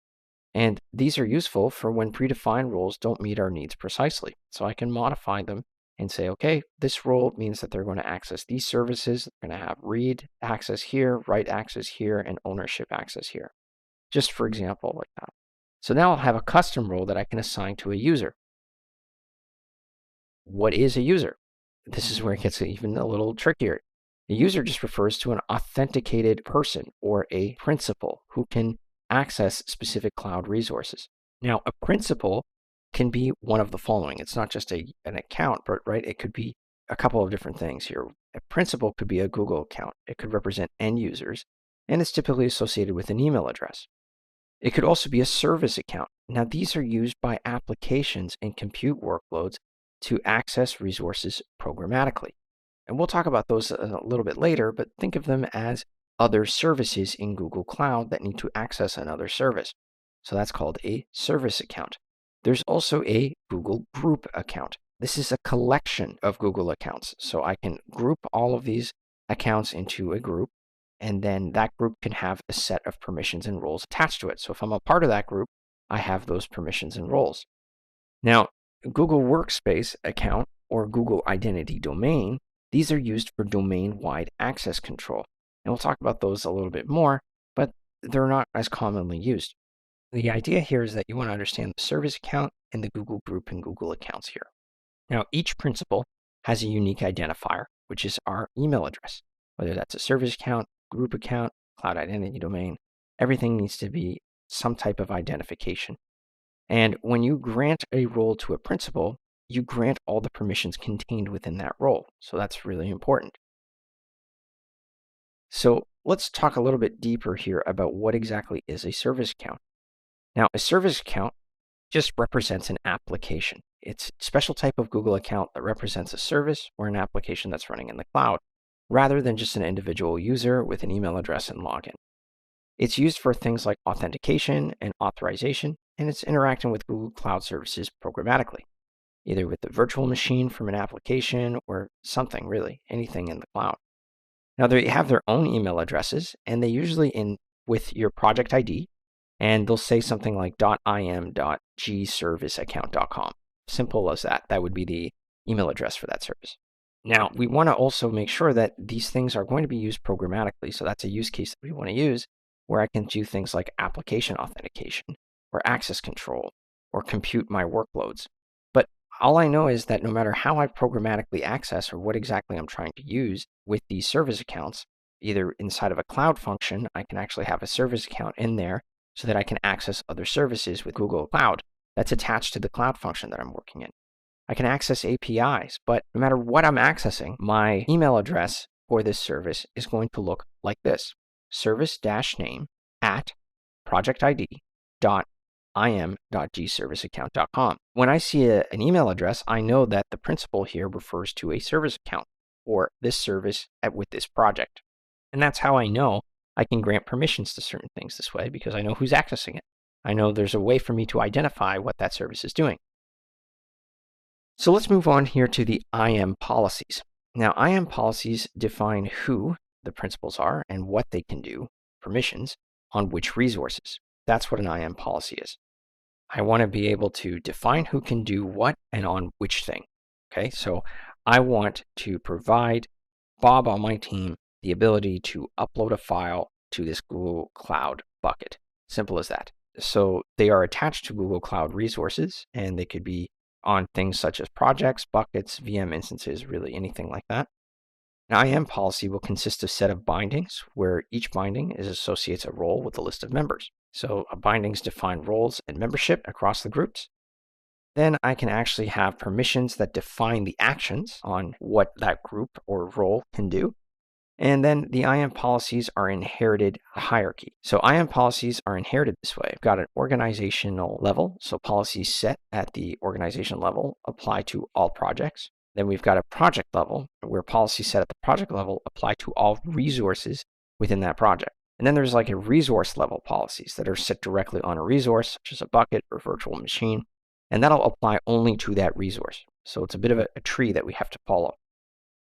And these are useful for when predefined roles don't meet our needs precisely. So I can modify them and say, okay, this role means that they're going to access these services. They're going to have read access here, write access here, and ownership access here. Just for example, like that. So now I'll have a custom role that I can assign to a user. What is a user? this is where it gets even a little trickier. A user just refers to an authenticated person or a principal who can access specific cloud resources. Now, a principal can be one of the following. It's not just an account, but right, it could be a couple of different things here. A principal could be a Google account. It could represent end users, and it's typically associated with an email address. It could also be a service account. Now, these are used by applications and compute workloads to access resources programmatically. And we'll talk about those a little bit later, but think of them as other services in Google Cloud that need to access another service. So that's called a service account. There's also a Google Group account. This is a collection of Google accounts. So I can group all of these accounts into a group, and then that group can have a set of permissions and roles attached to it. So if I'm a part of that group, I have those permissions and roles. Now, Google Workspace account or Google Identity Domain, these are used for domain-wide access control. And we'll talk about those a little bit more, but they're not as commonly used. The idea here is that you want to understand the service account and the Google Group and Google accounts here. Now, each principal has a unique identifier, which is our email address. Whether that's a service account, group account, cloud identity domain, everything needs to be some type of identification. And when you grant a role to a principal, you grant all the permissions contained within that role. So that's really important. So let's talk a little bit deeper here about what exactly is a service account. Now, a service account just represents an application. It's a special type of Google account that represents a service or an application that's running in the cloud, rather than just an individual user with an email address and login. It's used for things like authentication and authorization, and it's interacting with Google Cloud Services programmatically, either with the virtual machine from an application or something really, anything in the cloud. Now, they have their own email addresses, and they usually in with your project ID, and they'll say something like .im.gserviceaccount.com. Simple as that. That would be the email address for that service. Now, we want to also make sure that these things are going to be used programmatically. So that's a use case that we want to use where I can do things like application authentication or access control or compute my workloads. But all I know is that no matter how I programmatically access or what exactly I'm trying to use with these service accounts, either inside of a cloud function, I can actually have a service account in there so that I can access other services with Google Cloud that's attached to the cloud function that I'm working in. I can access APIs, but no matter what I'm accessing, my email address for this service is going to look like this: service-name@projectid.im.gserviceaccount.com. When I see an email address, I know that the principal here refers to a service account or this service with this project. And that's how I know I can grant permissions to certain things this way, because I know who's accessing it. I know there's a way for me to identify what that service is doing. So let's move on here to the IAM policies. Now, IAM policies define who the principals are and what they can do, permissions, on which resources. That's what an IAM policy is. I want to be able to define who can do what and on which thing. Okay, so I want to provide Bob on my team the ability to upload a file to this Google Cloud bucket. Simple as that. So they are attached to Google Cloud resources, and they could be on things such as projects, buckets, VM instances, really anything like that. An IAM policy will consist of a set of bindings where each binding associates a role with a list of members. So bindings define roles and membership across the groups. Then I can actually have permissions that define the actions on what that group or role can do. And then the IAM policies are inherited hierarchy. So IAM policies are inherited this way. We've got an organizational level. So policies set at the organization level apply to all projects. Then we've got a project level where policies set at the project level apply to all resources within that project. And then there's like a resource level policies that are set directly on a resource, such as a bucket or virtual machine. And that'll apply only to that resource. So it's a bit of a tree that we have to follow.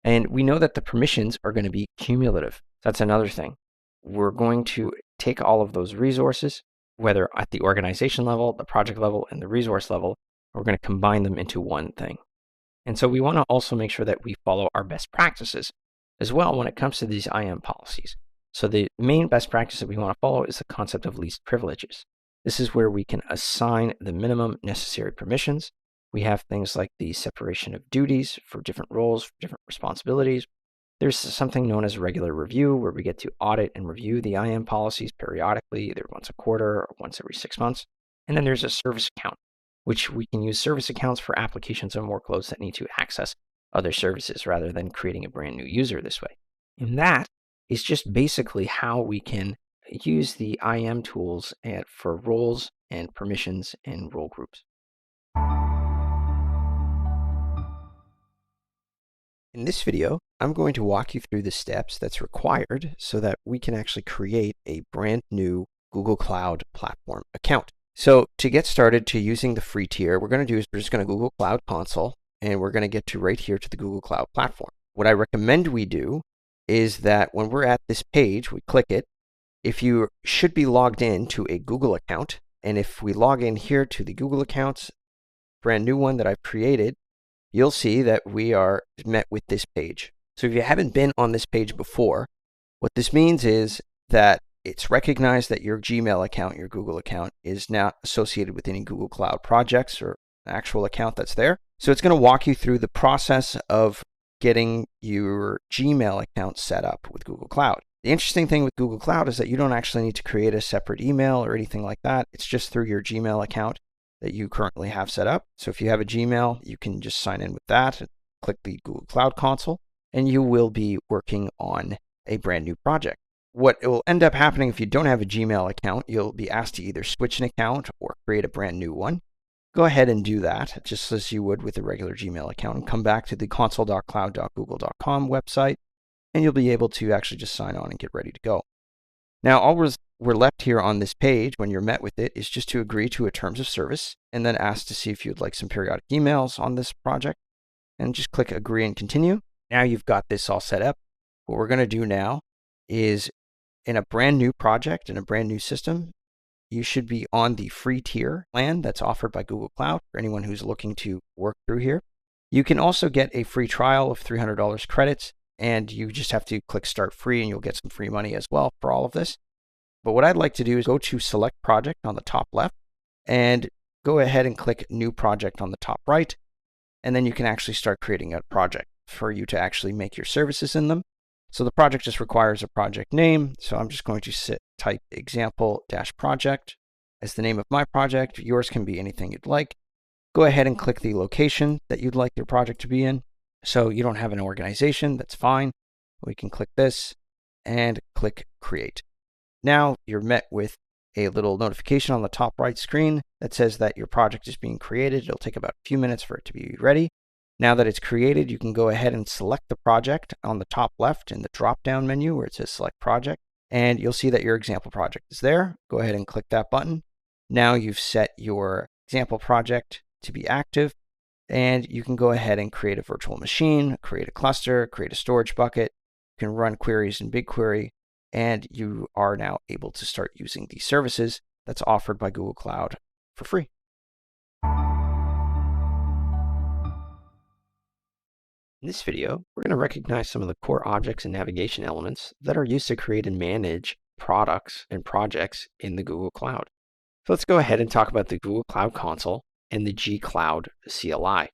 And we know that the permissions are going to be cumulative. That's another thing. We're going to take all of those resources, whether at the organization level, the project level, and the resource level, we're going to combine them into one thing. And so we want to also make sure that we follow our best practices as well when it comes to these IAM policies. So the main best practice that we want to follow is the concept of least privileges. This is where we can assign the minimum necessary permissions We have things like the separation of duties for different roles, for different responsibilities. There's something known as regular review, where we get to audit and review the IAM policies periodically, either once a quarter or once every 6 months. And then there's a service account, which we can use service accounts for applications and workloads that need to access other services rather than creating a brand new user this way. And that is just basically how we can use the IAM tools for roles and permissions and role groups. In this video, I'm going to walk you through the steps that's required so that we can actually create a brand new Google Cloud Platform account. So to get started to using the free tier, we're going to do is we're just going to Google Cloud Console, and we're going to get to right here to the Google Cloud Platform. What I recommend we do is that when we're at this page, we click it. If you should be logged in to a Google account, and if we log in here to the Google accounts, brand new one that I've created, you'll see that we are met with this page. So if you haven't been on this page before, what this means is that it's recognized that your Gmail account, your Google account, is not associated with any Google Cloud projects or actual account that's there. So it's going to walk you through the process of getting your Gmail account set up with Google Cloud. The interesting thing with Google Cloud is that you don't actually need to create a separate email or anything like that. It's just through your Gmail account that you currently have set up. So if you have a Gmail, you can just sign in with that and click the Google Cloud Console, and you will be working on a brand new project. What will end up happening if you don't have a Gmail account, you'll be asked to either switch an account or create a brand new one. Go ahead and do that, just as you would with a regular Gmail account, and come back to the console.cloud.google.com website, and you'll be able to actually just sign on and get ready to go. Now, all we're left here on this page when you're met with it is just to agree to a terms of service, and then ask to see if you'd like some periodic emails on this project, and just click agree and continue. Now you've got this all set up. What we're going to do now is, in a brand new project, in a brand new system, you should be on the free tier plan that's offered by Google Cloud for anyone who's looking to work through here. You can also get a free trial of $300 credits, and you just have to click start free and you'll get some free money as well for all of this. But what I'd like to do is go to select project on the top left and go ahead and click new project on the top right. And then you can actually start creating a project for you to actually make your services in them. So the project just requires a project name. So I'm just going to type example-project as the name of my project. Yours can be anything you'd like. Go ahead and click the location that you'd like your project to be in. So you don't have an organization, that's fine. We can click this and click create. Now you're met with a little notification on the top right screen that says that your project is being created. It'll take about a few minutes for it to be ready. Now that it's created, you can go ahead and select the project on the top left in the drop-down menu where it says select project, and you'll see that your example project is there. Go ahead and click that button. Now you've set your example project to be active, and you can go ahead and create a virtual machine, create a cluster, create a storage bucket. You can run queries in BigQuery, and you are now able to start using the services that's offered by Google Cloud for free. In this video, we're going to recognize some of the core objects and navigation elements that are used to create and manage products and projects in the Google Cloud. So let's go ahead and talk about the Google Cloud Console and the G-Cloud CLI.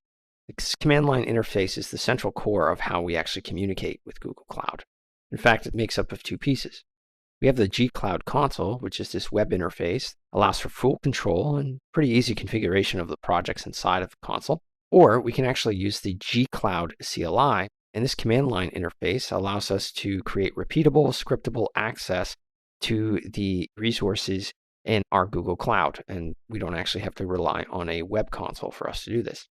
The command line interface is the central core of how we actually communicate with Google Cloud. In fact, it makes up of two pieces. We have the G-Cloud Console, which is this web interface, allows for full control and pretty easy configuration of the projects inside of the console. Or we can actually use the G-Cloud CLI, and this command line interface allows us to create repeatable, scriptable access to the resources in our Google Cloud, and we don't actually have to rely on a web console for us to do this.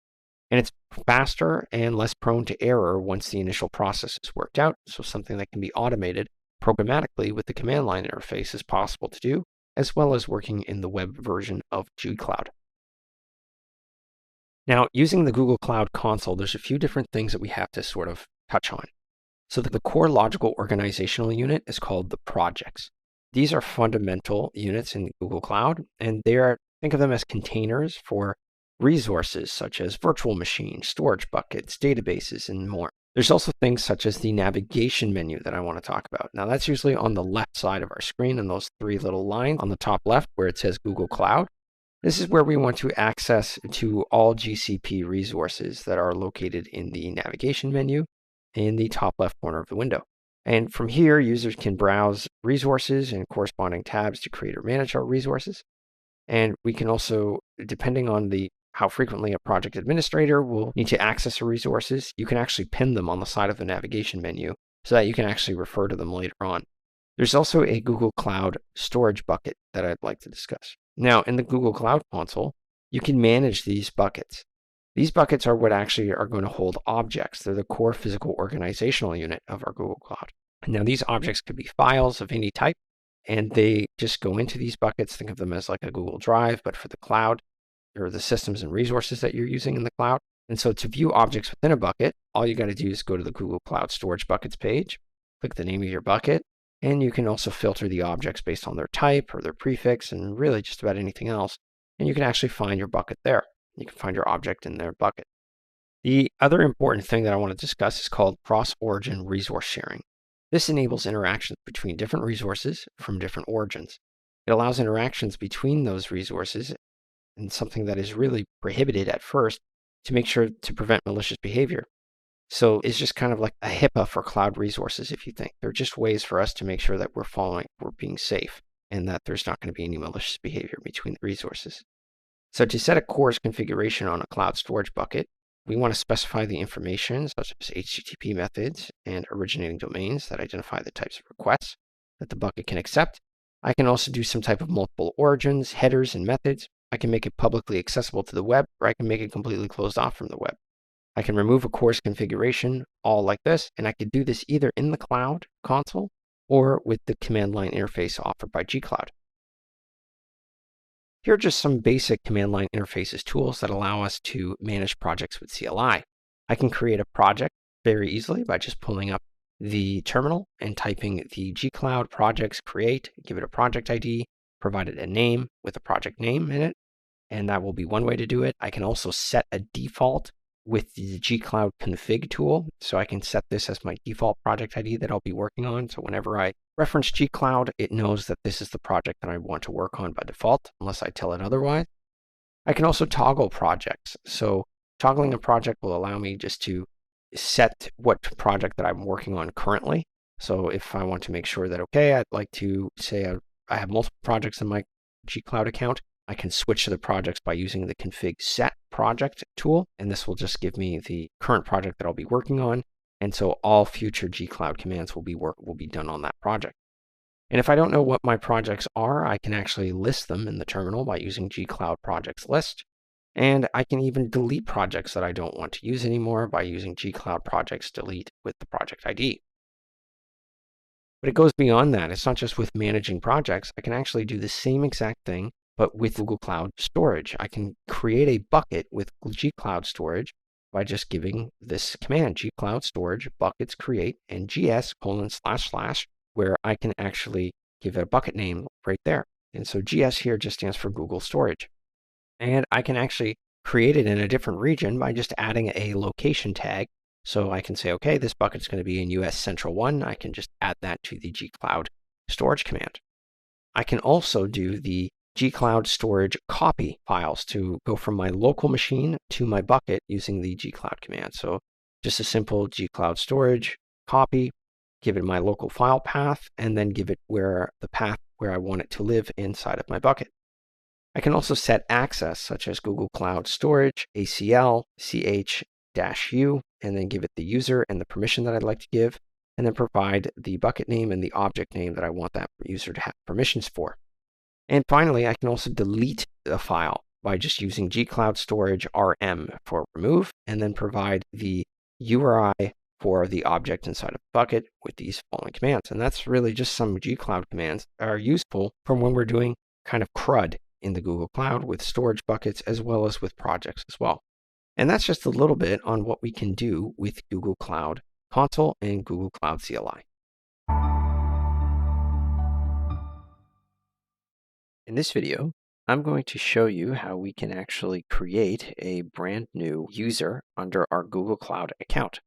And it's faster and less prone to error once the initial process is worked out, so something that can be automated programmatically with the command line interface is possible to do, as well as working in the web version of G-Cloud. Now, using the Google Cloud Console, there's a few different things that we have to sort of touch on. So the core logical organizational unit is called the projects. These are fundamental units in Google Cloud, and think of them as containers for resources such as virtual machines, storage buckets, databases, and more. There's also things such as the navigation menu that I want to talk about. Now, that's usually on the left side of our screen in those three little lines on the top left where it says Google Cloud. This is where we want to access to all GCP resources that are located in the navigation menu in the top left corner of the window. And from here, users can browse resources and corresponding tabs to create or manage our resources. And we can also, depending on how frequently a project administrator will need to access the resources, you can actually pin them on the side of the navigation menu so that you can actually refer to them later on. There's also a Google Cloud storage bucket that I'd like to discuss. Now, in the Google Cloud Console, you can manage these buckets. These buckets are what actually are going to hold objects. They're the core physical organizational unit of our Google Cloud. Now, these objects could be files of any type, and they just go into these buckets. Think of them as like a Google Drive, but for the cloud, or the systems and resources that you're using in the cloud. And so to view objects within a bucket, all you got to do is go to the Google Cloud Storage Buckets page, click the name of your bucket, and you can also filter the objects based on their type or their prefix and really just about anything else. And you can actually find your bucket there. You can find your object in their bucket. The other important thing that I want to discuss is called cross-origin resource sharing. This enables interactions between different resources from different origins. It allows interactions between those resources, and something that is really prohibited at first, to make sure to prevent malicious behavior. So it's just kind of like a HIPAA for cloud resources, if you think. They're just ways for us to make sure that we're being safe, and that there's not going to be any malicious behavior between the resources. So to set a CORS configuration on a cloud storage bucket, we want to specify the information such as HTTP methods and originating domains that identify the types of requests that the bucket can accept. I can also do some type of multiple origins, headers, and methods. I can make it publicly accessible to the web, or I can make it completely closed off from the web. I can remove a CORS configuration all like this, and I could do this either in the Cloud Console or with the command line interface offered by gCloud. Here are just some basic command line interfaces tools that allow us to manage projects with CLI. I can create a project very easily by just pulling up the terminal and typing the gCloud projects create, give it a project ID, provide it a name with a project name in it, and that will be one way to do it. I can also set a default with the gCloud config tool. So I can set this as my default project ID that I'll be working on. So whenever I reference gCloud, it knows that this is the project that I want to work on by default, unless I tell it otherwise. I can also toggle projects. So toggling a project will allow me just to set what project that I'm working on currently. So if I want to make sure that, okay, I'd like to say I have multiple projects in my gCloud account, I can switch to the projects by using the config set project tool, and this will just give me the current project that I'll be working on. And so all future gCloud commands will be done on that project. And if I don't know what my projects are, I can actually list them in the terminal by using gCloud projects list. And I can even delete projects that I don't want to use anymore by using gCloud projects delete with the project ID. But it goes beyond that. It's not just with managing projects. I can actually do the same exact thing, but with Google Cloud Storage. I can create a bucket with gCloud Storage by just giving this command, gCloud Storage buckets create and gs:// where I can actually give it a bucket name right there. And so GS here just stands for Google Storage. And I can actually create it in a different region by just adding a location tag. So I can say, okay, this bucket's going to be in US Central 1. I can just add that to the gCloud Storage command. I can also do the gCloud Storage copy files to go from my local machine to my bucket using the gCloud command. So just a simple gCloud Storage copy, give it my local file path, and then give it the path where I want it to live inside of my bucket. I can also set access, such as Google Cloud Storage, ACL, ch-u, and then give it the user and the permission that I'd like to give, and then provide the bucket name and the object name that I want that user to have permissions for. And finally, I can also delete the file by just using gCloud Storage rm for remove, and then provide the URI for the object inside of the bucket with these following commands. And that's really just some gCloud commands that are useful for when we're doing kind of CRUD in the Google Cloud with storage buckets as well as with projects as well. And that's just a little bit on what we can do with Google Cloud Console and Google Cloud CLI. In this video, I'm going to show you how we can actually create a brand new user under our Google Cloud account.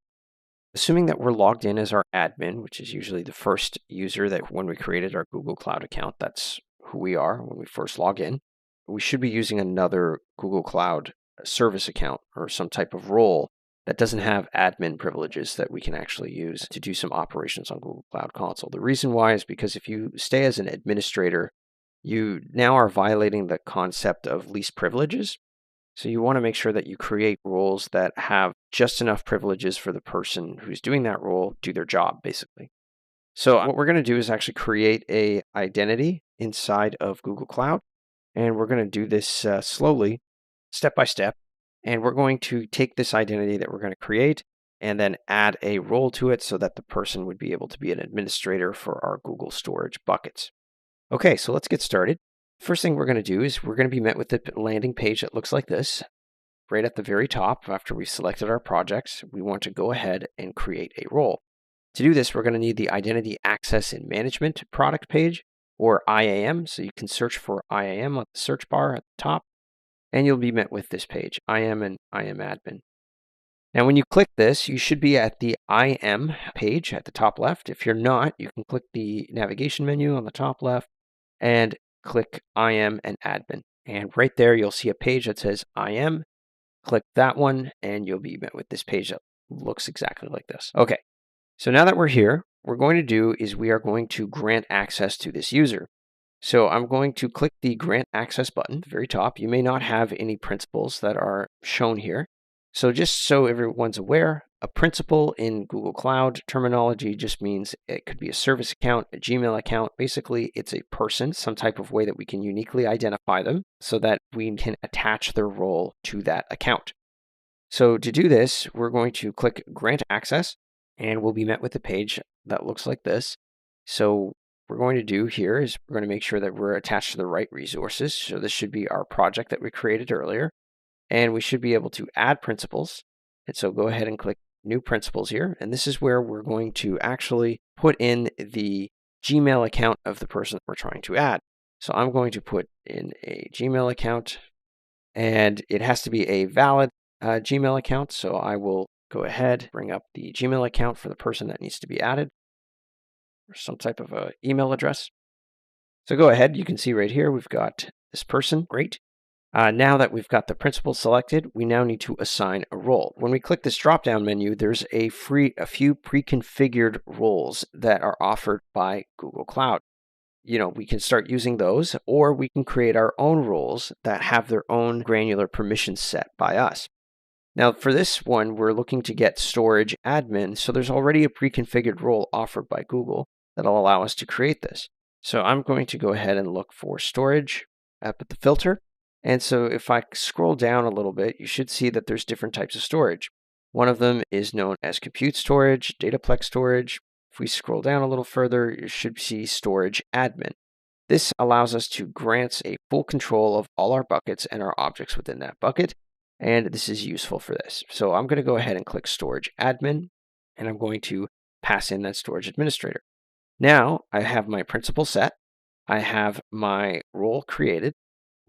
Assuming that we're logged in as our admin, which is usually the first user that when we created our Google Cloud account, that's who we are when we first log in. we should be using another Google Cloud service account or some type of role that doesn't have admin privileges that we can actually use to do some operations on Google Cloud Console. The reason why is because if you stay as an administrator, you now are violating the concept of least privileges. So you want to make sure that you create roles that have just enough privileges for the person who's doing that role do their job, basically. So what we're going to do is actually create a identity inside of Google Cloud. And we're going to do this slowly, step by step. And we're going to take this identity that we're going to create and then add a role to it so that the person would be able to be an administrator for our Google Storage buckets. Okay, so let's get started. First thing we're going to do is we're going to be met with the landing page that looks like this. Right at the very top, after we've selected our projects, we want to go ahead and create a role. To do this, we're going to need the Identity Access and Management product page, or IAM. So you can search for IAM on the search bar at the top, and you'll be met with this page, IAM and IAM Admin. Now, when you click this, you should be at the IAM page at the top left. If you're not, you can click the navigation menu on the top left and click IAM and Admin. And right there, you'll see a page that says IAM. Click that one, and you'll be met with this page that looks exactly like this. Okay, so now that we're here, what we're going to do is we are going to grant access to this user. So I'm going to click the Grant Access button at the very top. You may not have any principals that are shown here. So just so everyone's aware, a principal in Google Cloud terminology just means it could be a service account, a Gmail account. Basically, it's a person, some type of way that we can uniquely identify them so that we can attach their role to that account. So to do this, we're going to click Grant Access, and we'll be met with a page that looks like this. So what we're going to do here is we're going to make sure that we're attached to the right resources. So this should be our project that we created earlier. And we should be able to add principals. And so go ahead and click New Principals here. And this is where we're going to actually put in the Gmail account of the person that we're trying to add. So I'm going to put in a Gmail account, and it has to be a valid Gmail account. So I will go ahead, bring up the Gmail account for the person that needs to be added, or some type of a email address. So go ahead, you can see right here, we've got this person, great. Now that we've got the principal selected, we now need to assign a role. When we click this drop-down menu, there's a few pre-configured roles that are offered by Google Cloud. We can start using those, or we can create our own roles that have their own granular permissions set by us. Now, for this one, we're looking to get storage admin, so there's already a pre-configured role offered by Google that'll allow us to create this. So I'm going to go ahead and look for storage up at the filter. And so if I scroll down a little bit, you should see that there's different types of storage. One of them is known as compute storage, Dataplex storage. If we scroll down a little further, you should see storage admin. This allows us to grant a full control of all our buckets and our objects within that bucket. And this is useful for this. So I'm going to go ahead and click storage admin, and I'm going to pass in that storage administrator. Now I have my principal set. I have my role created.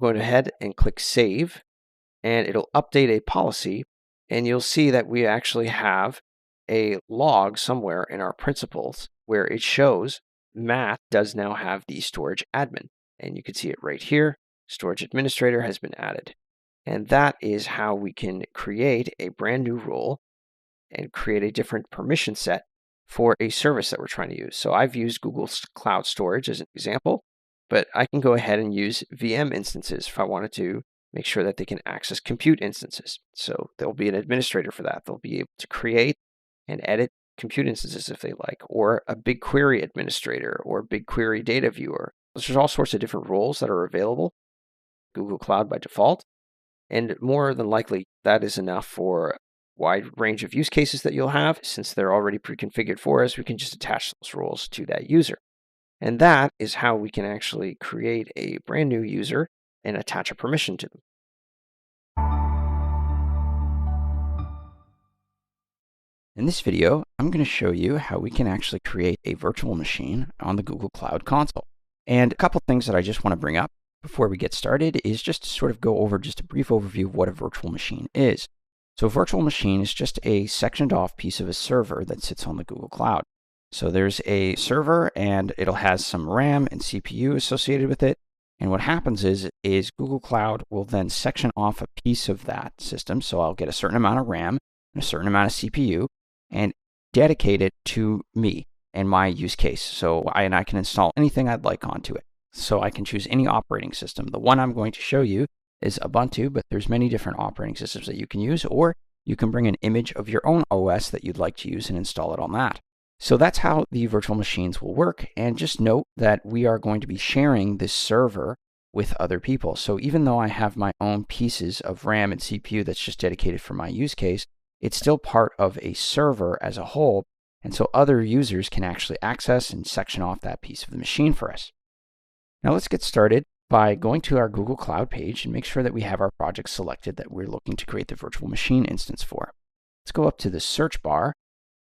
Go ahead and click Save, and it'll update a policy, and you'll see that we actually have a log somewhere in our principals where it shows Matt does now have the storage admin, and you can see it right here. Storage administrator has been added, and that is how we can create a brand new role and create a different permission set for a service that we're trying to use. So I've used Google Cloud Storage as an example. But I can go ahead and use VM instances if I wanted to make sure that they can access compute instances. So there'll be an administrator for that. They'll be able to create and edit compute instances if they like, or a BigQuery administrator or BigQuery data viewer. There's all sorts of different roles that are available, Google Cloud by default. And more than likely, that is enough for a wide range of use cases that you'll have. Since they're already pre-configured for us, we can just attach those roles to that user. And that is how we can actually create a brand new user and attach a permission to them. In this video, I'm going to show you how we can actually create a virtual machine on the Google Cloud Console. And a couple things that I just want to bring up before we get started is just to sort of go over just a brief overview of what a virtual machine is. So a virtual machine is just a sectioned off piece of a server that sits on the Google Cloud. So there's a server, and it'll have some RAM and CPU associated with it. And what happens is Google Cloud will then section off a piece of that system. So I'll get a certain amount of RAM and a certain amount of CPU and dedicate it to me and my use case. So I can install anything I'd like onto it. So I can choose any operating system. The one I'm going to show you is Ubuntu, but there's many different operating systems that you can use, or you can bring an image of your own OS that you'd like to use and install it on that. So that's how the virtual machines will work. And just note that we are going to be sharing this server with other people. So even though I have my own pieces of RAM and CPU that's just dedicated for my use case, it's still part of a server as a whole. And so other users can actually access and section off that piece of the machine for us. Now let's get started by going to our Google Cloud page and make sure that we have our project selected that we're looking to create the virtual machine instance for. Let's go up to the search bar,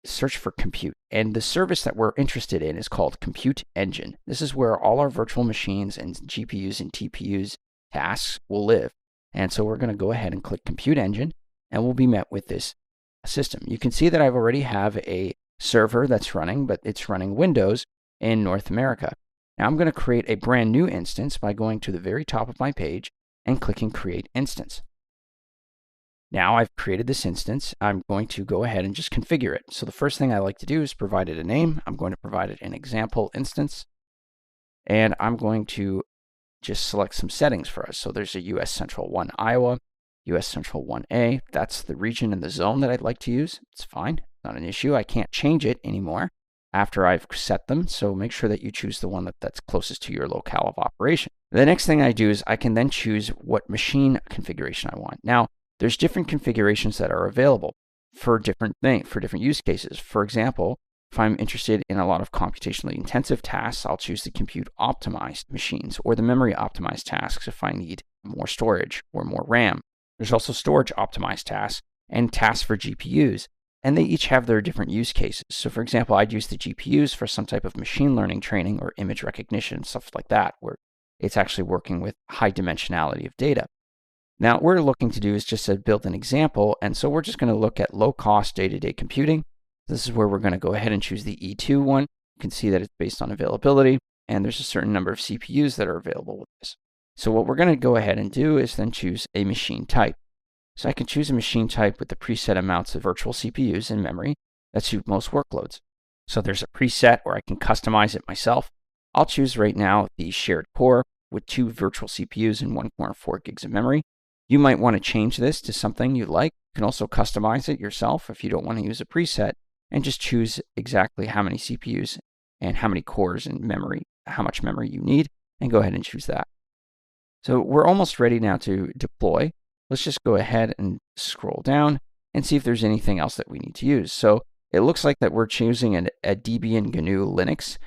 search for compute. And the service that we're interested in is called Compute Engine. This is where all our virtual machines and GPUs and TPUs tasks will live. And so we're going to go ahead and click Compute Engine, and we'll be met with this system. You can see that I've already have a server that's running, but it's running Windows in North America. Now I'm going to create a brand new instance by going to the very top of my page and clicking Create Instance. Now I've created this instance. I'm going to go ahead and just configure it. So the first thing I like to do is provide it a name. I'm going to provide it an example instance. And I'm going to just select some settings for us. So there's a US Central 1 Iowa, US Central 1A. That's the region and the zone that I'd like to use. It's fine, not an issue. I can't change it anymore after I've set them. So make sure that you choose the one that's closest to your locale of operation. The next thing I do is I can then choose what machine configuration I want. Now, there's different configurations that are available for different things, for different use cases. For example, if I'm interested in a lot of computationally intensive tasks, I'll choose the compute optimized machines or the memory optimized tasks if I need more storage or more RAM. There's also storage optimized tasks and tasks for GPUs, and they each have their different use cases. So for example, I'd use the GPUs for some type of machine learning training or image recognition, stuff like that, where it's actually working with high dimensionality of data. Now, what we're looking to do is just to build an example, and so we're just going to look at low-cost day-to-day computing. This is where we're going to go ahead and choose the E2 one. You can see that it's based on availability, and there's a certain number of CPUs that are available with this. So what we're going to go ahead and do is then choose a machine type. So I can choose a machine type with the preset amounts of virtual CPUs and memory that suit most workloads. So there's a preset where I can customize it myself. I'll choose right now the shared core with 2 virtual CPUs and 1 core and 4 gigs of memory. You might want to change this to something you like. You can also customize it yourself if you don't want to use a preset and just choose exactly how many CPUs and how many cores and memory, how much memory you need, and go ahead and choose that. So we're almost ready now to deploy. Let's just go ahead and scroll down and see if there's anything else that we need to use. So it looks like that we're choosing a Debian GNU Linux.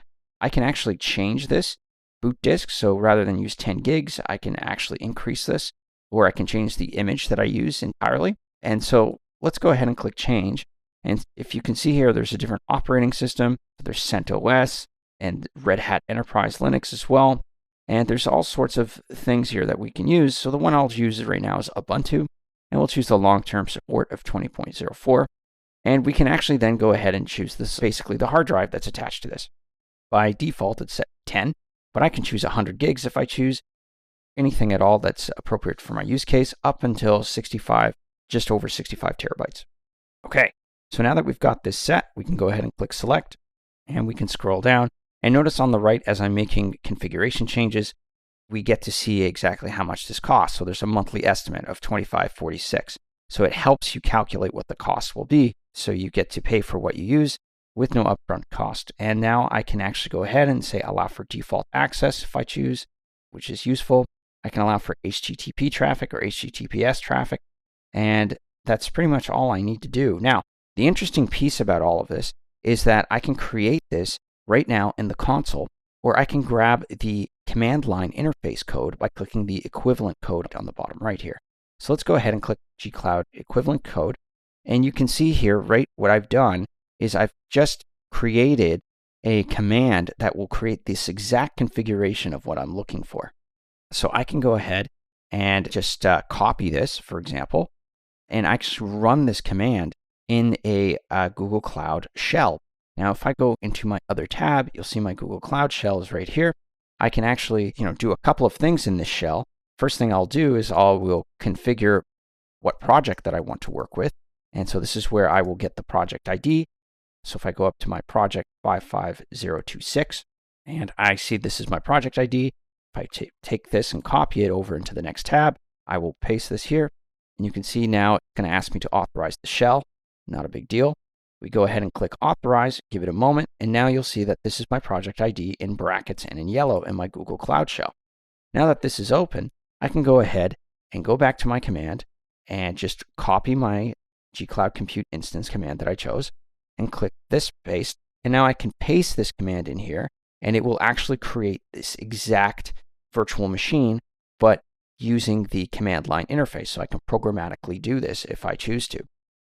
I can actually change this boot disk. So rather than use 10 gigs, I can actually increase this, or I can change the image that I use entirely. And so let's go ahead and click change. And if you can see here, there's a different operating system. There's CentOS and Red Hat Enterprise Linux as well. And there's all sorts of things here that we can use. So the one I'll use right now is Ubuntu, and we'll choose the long-term support of 20.04. And we can actually then go ahead and choose this, basically the hard drive that's attached to this. By default, it's set 10, but I can choose 100 gigs if I choose, anything at all that's appropriate for my use case, up until 65, just over 65 terabytes. Okay, so now that we've got this set, we can go ahead and click select, and we can scroll down. And notice on the right, as I'm making configuration changes, we get to see exactly how much this costs. So there's a monthly estimate of $25.46. So it helps you calculate what the cost will be. So you get to pay for what you use with no upfront cost. And now I can actually go ahead and say allow for default access if I choose, which is useful. I can allow for HTTP traffic or HTTPS traffic. And that's pretty much all I need to do. Now, the interesting piece about all of this is that I can create this right now in the console, or I can grab the command line interface code by clicking the equivalent code on the bottom right here. So let's go ahead and click G-Cloud equivalent code. And you can see here, right, what I've done is I've just created a command that will create this exact configuration of what I'm looking for. So I can go ahead and just copy this, for example, and I just run this command in a Google Cloud shell. Now, if I go into my other tab, you'll see my Google Cloud shell is right here. I can actually, do a couple of things in this shell. First thing I'll do is will configure what project that I want to work with. And so this is where I will get the project ID. So if I go up to my project 55026, and I see this is my project ID, if I take this and copy it over into the next tab, I will paste this here. And you can see now it's going to ask me to authorize the shell. Not a big deal. We go ahead and click authorize, give it a moment, and now you'll see that this is my project ID in brackets and in yellow in my Google Cloud Shell. Now that this is open, I can go ahead and go back to my command and just copy my gcloud compute instance command that I chose and click this paste. And now I can paste this command in here and it will actually create this exact virtual machine, but using the command line interface. So I can programmatically do this if I choose to.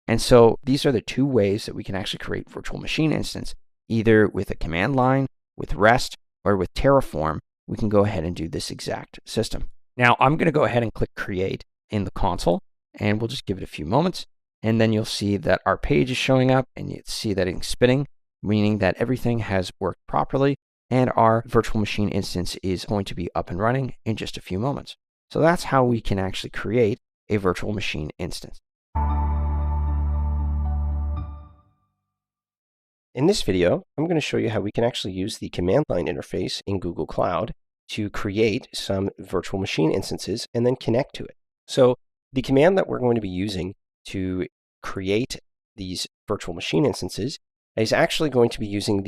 And so these are the two ways that we can actually create virtual machine instance, either with a command line, with REST, or with Terraform. We can go ahead and do this exact system. Now I'm going to go ahead and click create in the console, and we'll just give it a few moments. And then you'll see that our page is showing up and you see that it's spinning, meaning that everything has worked properly and our virtual machine instance is going to be up and running in just a few moments. So that's how we can actually create a virtual machine instance. In this video, I'm going to show you how we can actually use the command line interface in Google Cloud to create some virtual machine instances and then connect to it. So the command that we're going to be using to create these virtual machine instances is actually going to be using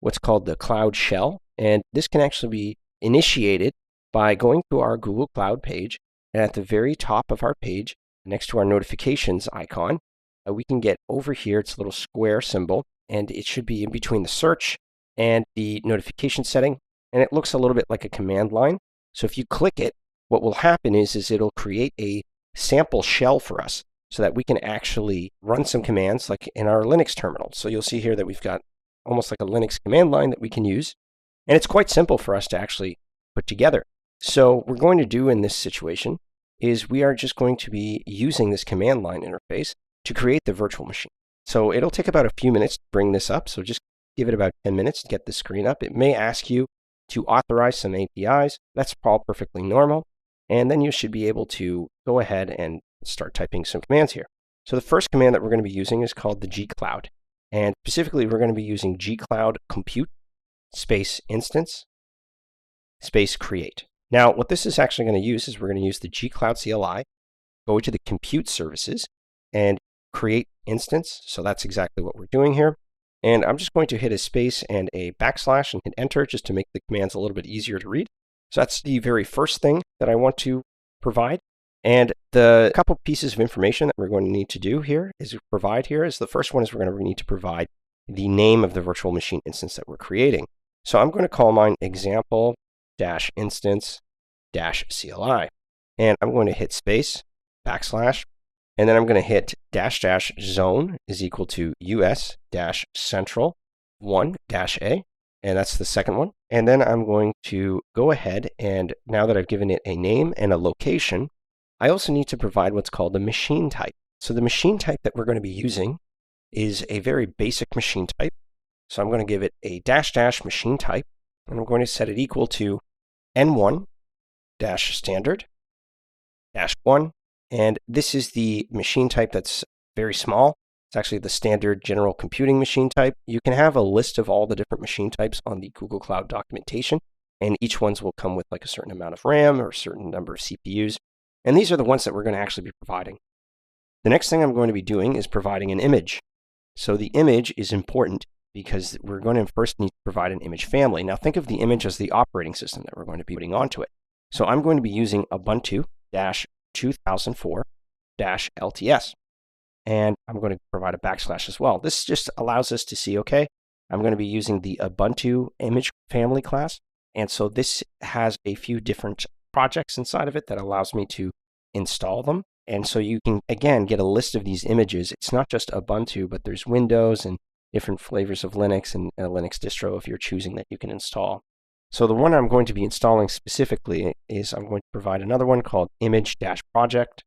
what's called the Cloud Shell. And this can actually be initiated by going to our Google Cloud page. And at the very top of our page, next to our notifications icon, we can get over here, it's a little square symbol, and it should be in between the search and the notification setting. And it looks a little bit like a command line. So if you click it, what will happen is it'll create a sample shell for us so that we can actually run some commands like in our Linux terminal. So you'll see here that we've got almost like a Linux command line that we can use. And it's quite simple for us to actually put together. So what we're going to do in this situation is we are just going to be using this command line interface to create the virtual machine. So it'll take about a few minutes to bring this up. So just give it about 10 minutes to get the screen up. It may ask you to authorize some APIs. That's all perfectly normal. And then you should be able to go ahead and start typing some commands here. So the first command that we're going to be using is called the gcloud. And specifically, we're going to be using gcloud compute space instance space create. Now, what this is actually going to use is we're going to use the gcloud CLI, go to the compute services, and create instance. So that's exactly what we're doing here. And I'm just going to hit a space and a backslash and hit enter just to make the commands a little bit easier to read. So that's the very first thing that I want to provide. And the couple pieces of information that we're going to need to do here is the first one is we're going to need to provide the name of the virtual machine instance that we're creating. So I'm going to call mine example-instance-CLI. And I'm going to hit space, backslash, and then I'm going to hit --zone is equal to US-central1-A. And that's the second one. And then I'm going to go ahead and now that I've given it a name and a location, I also need to provide what's called a machine type. So the machine type that we're going to be using is a very basic machine type. So I'm going to give it a -- machine type, and I'm going to set it equal to N1-standard-1. And this is the machine type that's very small. It's actually the standard general computing machine type. You can have a list of all the different machine types on the Google Cloud documentation, and each ones will come with like a certain amount of RAM or a certain number of CPUs. And these are the ones that we're going to actually be providing. The next thing I'm going to be doing is providing an image. So the image is important because we're going to first need to provide an image family. Now think of the image as the operating system that we're going to be putting onto it. So I'm going to be using Ubuntu-2004-LTS. And I'm going to provide a backslash as well. This just allows us to see, okay, I'm going to be using the Ubuntu image family class. And so this has a few different projects inside of it that allows me to install them. And so you can, again, get a list of these images. It's not just Ubuntu, but there's Windows and different flavors of Linux and a Linux distro if you're choosing that you can install. So the one I'm going to be installing specifically is I'm going to provide another one called image-project.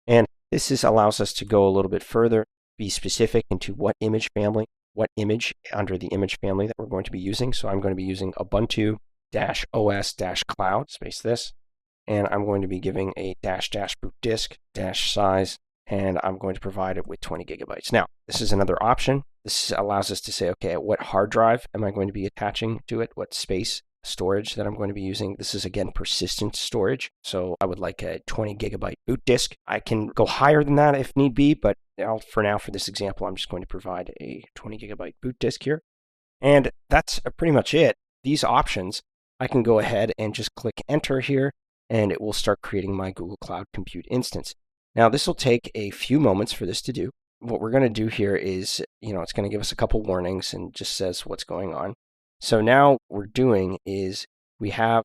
And this allows us to go a little bit further, be specific into what image family, what image under the image family that we're going to be using. So I'm going to be using Ubuntu -os-cloud, space this, and I'm going to be giving a --boot disk -size, and I'm going to provide it with 20 gigabytes. Now, this is another option. This allows us to say, okay, what hard drive am I going to be attaching to it? What space storage that I'm going to be using? This is, again, persistent storage. So I would like a 20 gigabyte boot disk. I can go higher than that if need be, but for now, for this example, I'm just going to provide a 20 gigabyte boot disk here. And that's pretty much it. These options, I can go ahead and just click enter here, and it will start creating my Google Cloud Compute instance. Now, this will take a few moments for this to do. What we're going to do here is, it's going to give us a couple warnings and just says what's going on. So now what we're doing is we have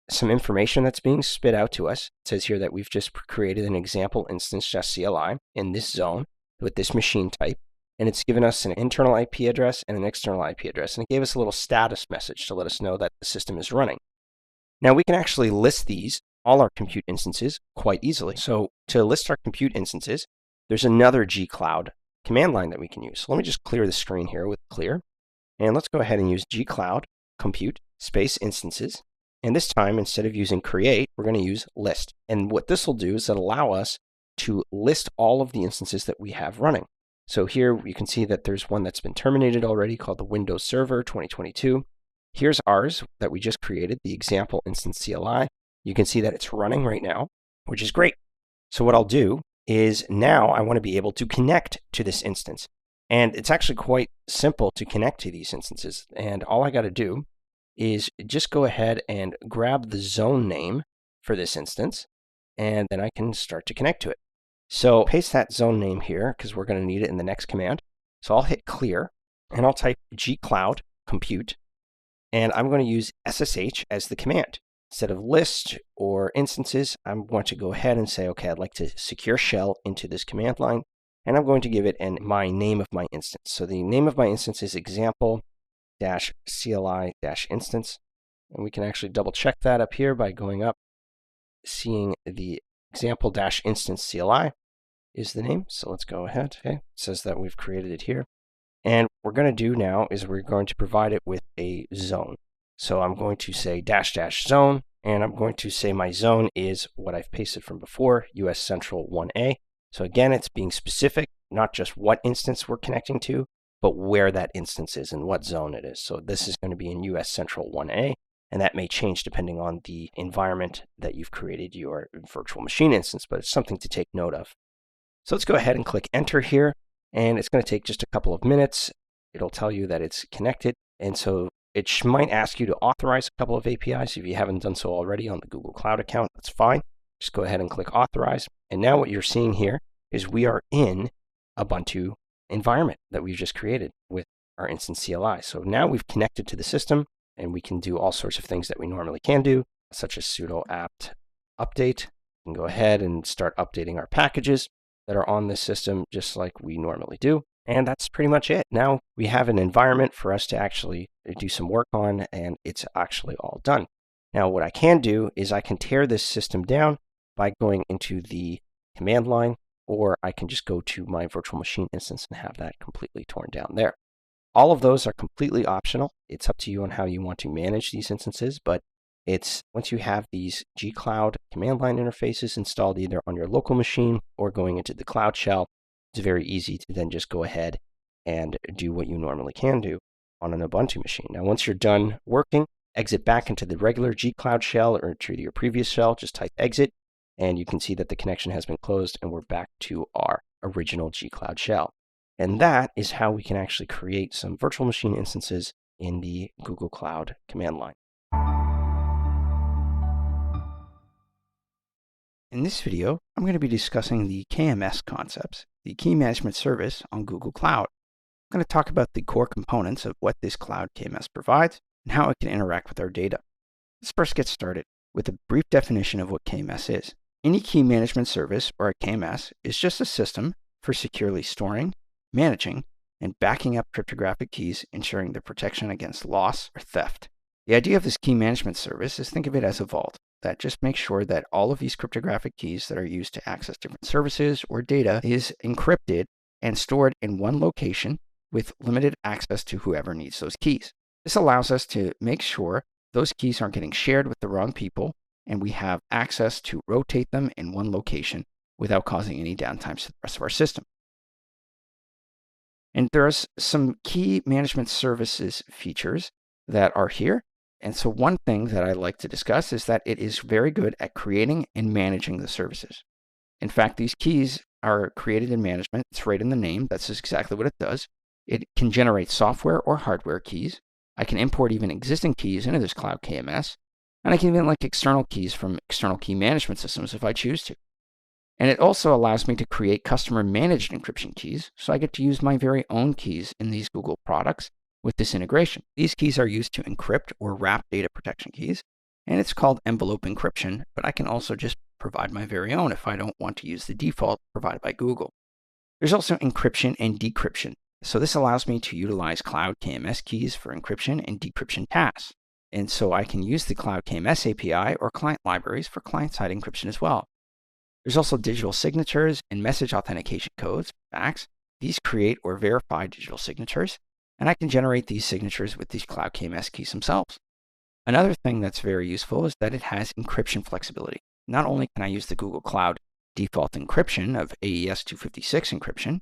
some information that's being spit out to us. It says here that we've just created an example instance, just CLI, in this zone with this machine type. And it's given us an internal IP address and an external IP address. And it gave us a little status message to let us know that the system is running. Now, we can actually list all our compute instances, quite easily. So to list our compute instances, there's another gcloud command line that we can use. So let me just clear the screen here with clear. And let's go ahead and use gcloud compute space instances. And this time, instead of using create, we're going to use list. And what this will do is it'll allow us to list all of the instances that we have running. So here you can see that there's one that's been terminated already called the Windows Server 2022. Here's ours that we just created, the example instance CLI. You can see that it's running right now, which is great. So what I'll do is now I want to be able to connect to this instance. And it's actually quite simple to connect to these instances. And all I got to do is just go ahead and grab the zone name for this instance, and then I can start to connect to it. So paste that zone name here because we're going to need it in the next command. So I'll hit clear, and I'll type gcloud compute, and I'm going to use SSH as the command. Instead of list or instances, I'm going to go ahead and say, okay, I'd like to secure shell into this command line, and I'm going to give it my name of my instance. So the name of my instance is example-CLI-instance, and we can actually double check that up here by going up, seeing the example-instance CLI is the name. So let's go ahead. Okay, it says that we've created it here. And what we're going to do now is we're going to provide it with a zone. So I'm going to say --zone, and I'm going to say my zone is what I've pasted from before, US Central 1A. So again, it's being specific, not just what instance we're connecting to, but where that instance is and what zone it is. So this is going to be in US Central 1A, and that may change depending on the environment that you've created your virtual machine instance, but it's something to take note of. So let's go ahead and click enter here, and it's going to take just a couple of minutes. It'll tell you that it's connected, and so it might ask you to authorize a couple of APIs. If you haven't done so already on the Google Cloud account, that's fine. Just go ahead and click authorize. And now what you're seeing here is we are in Ubuntu environment that we've just created with our instance CLI. So now we've connected to the system, and we can do all sorts of things that we normally can do, such as sudo apt update. We can go ahead and start updating our packages that are on this system just like we normally do. And that's pretty much it. Now we have an environment for us to actually do some work on, and it's actually all done. Now what I can do is I can tear this system down by going into the command line, or I can just go to my virtual machine instance and have that completely torn down there. All of those are completely optional. It's up to you on how you want to manage these instances, but once you have these gcloud command line interfaces installed either on your local machine or going into the Cloud Shell, it's very easy to then just go ahead and do what you normally can do on an Ubuntu machine. Now, once you're done working, exit back into the regular gcloud shell or to your previous shell, just type exit, and you can see that the connection has been closed and we're back to our original gcloud shell. And that is how we can actually create some virtual machine instances in the Google Cloud command line. In this video, I'm going to be discussing the KMS concepts, the Key Management Service on Google Cloud. I'm going to talk about the core components of what this Cloud KMS provides and how it can interact with our data. Let's first get started with a brief definition of what KMS is. Any key management service, or a KMS, is just a system for securely storing, managing, and backing up cryptographic keys, ensuring their protection against loss or theft. The idea of this key management service is think of it as a vault that just makes sure that all of these cryptographic keys that are used to access different services or data is encrypted and stored in one location with limited access to whoever needs those keys. This allows us to make sure those keys aren't getting shared with the wrong people, and we have access to rotate them in one location without causing any downtime to the rest of our system. And there's some key management services features that are here. And so one thing that I like to discuss is that it is very good at creating and managing the services. In fact, these keys are created in management. It's right in the name. That's exactly what it does. It can generate software or hardware keys. I can import even existing keys into this Cloud KMS. And I can even link external keys from external key management systems if I choose to. And it also allows me to create customer-managed encryption keys, so I get to use my very own keys in these Google products with this integration. These keys are used to encrypt or wrap data protection keys, and it's called envelope encryption, but I can also just provide my very own if I don't want to use the default provided by Google. There's also encryption and decryption. So this allows me to utilize Cloud KMS keys for encryption and decryption tasks. And so I can use the Cloud KMS API or client libraries for client-side encryption as well. There's also digital signatures and message authentication codes, FACS. These create or verify digital signatures, and I can generate these signatures with these Cloud KMS keys themselves. Another thing that's very useful is that it has encryption flexibility. Not only can I use the Google Cloud default encryption of AES 256 encryption,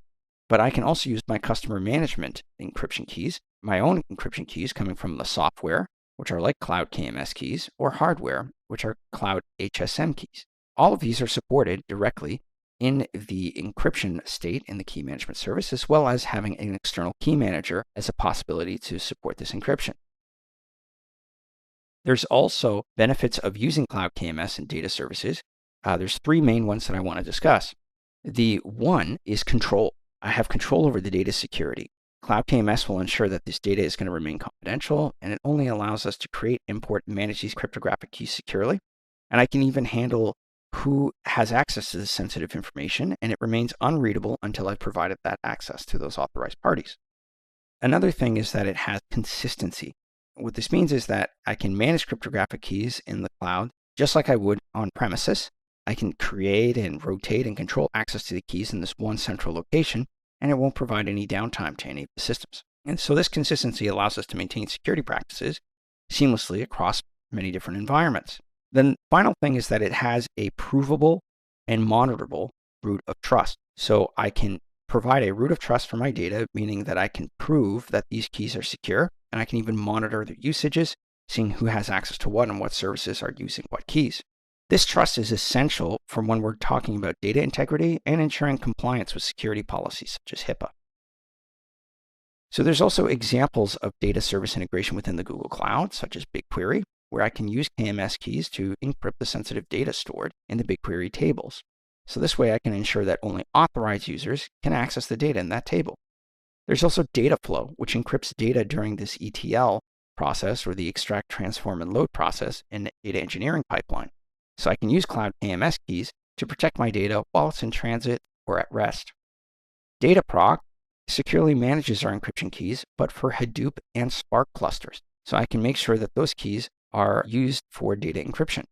but I can also use my customer management encryption keys, my own encryption keys coming from the software, which are like Cloud KMS keys, or hardware, which are Cloud HSM keys. All of these are supported directly in the encryption state in the key management service, as well as having an external key manager as a possibility to support this encryption. There's also benefits of using Cloud KMS and data services. There's three main ones that I want to discuss. The one is control. I have control over the data security. Cloud KMS will ensure that this data is going to remain confidential, and it only allows us to create, import, and manage these cryptographic keys securely. And I can even handle who has access to this sensitive information, and it remains unreadable until I've provided that access to those authorized parties. Another thing is that it has consistency. What this means is that I can manage cryptographic keys in the cloud just like I would on premises. I can create and rotate and control access to the keys in this one central location, and it won't provide any downtime to any of the systems. And so this consistency allows us to maintain security practices seamlessly across many different environments. The final thing is that it has a provable and monitorable root of trust. So I can provide a root of trust for my data, meaning that I can prove that these keys are secure, and I can even monitor their usages, seeing who has access to what and what services are using what keys. This trust is essential for when we're talking about data integrity and ensuring compliance with security policies such as HIPAA. So there's also examples of data service integration within the Google Cloud, such as BigQuery, where I can use KMS keys to encrypt the sensitive data stored in the BigQuery tables. So this way I can ensure that only authorized users can access the data in that table. There's also Dataflow, which encrypts data during this ETL process, or the extract, transform, and load process in the data engineering pipeline. So I can use Cloud KMS keys to protect my data while it's in transit or at rest. Dataproc securely manages our encryption keys, but for Hadoop and Spark clusters. So I can make sure that those keys are used for data encryption.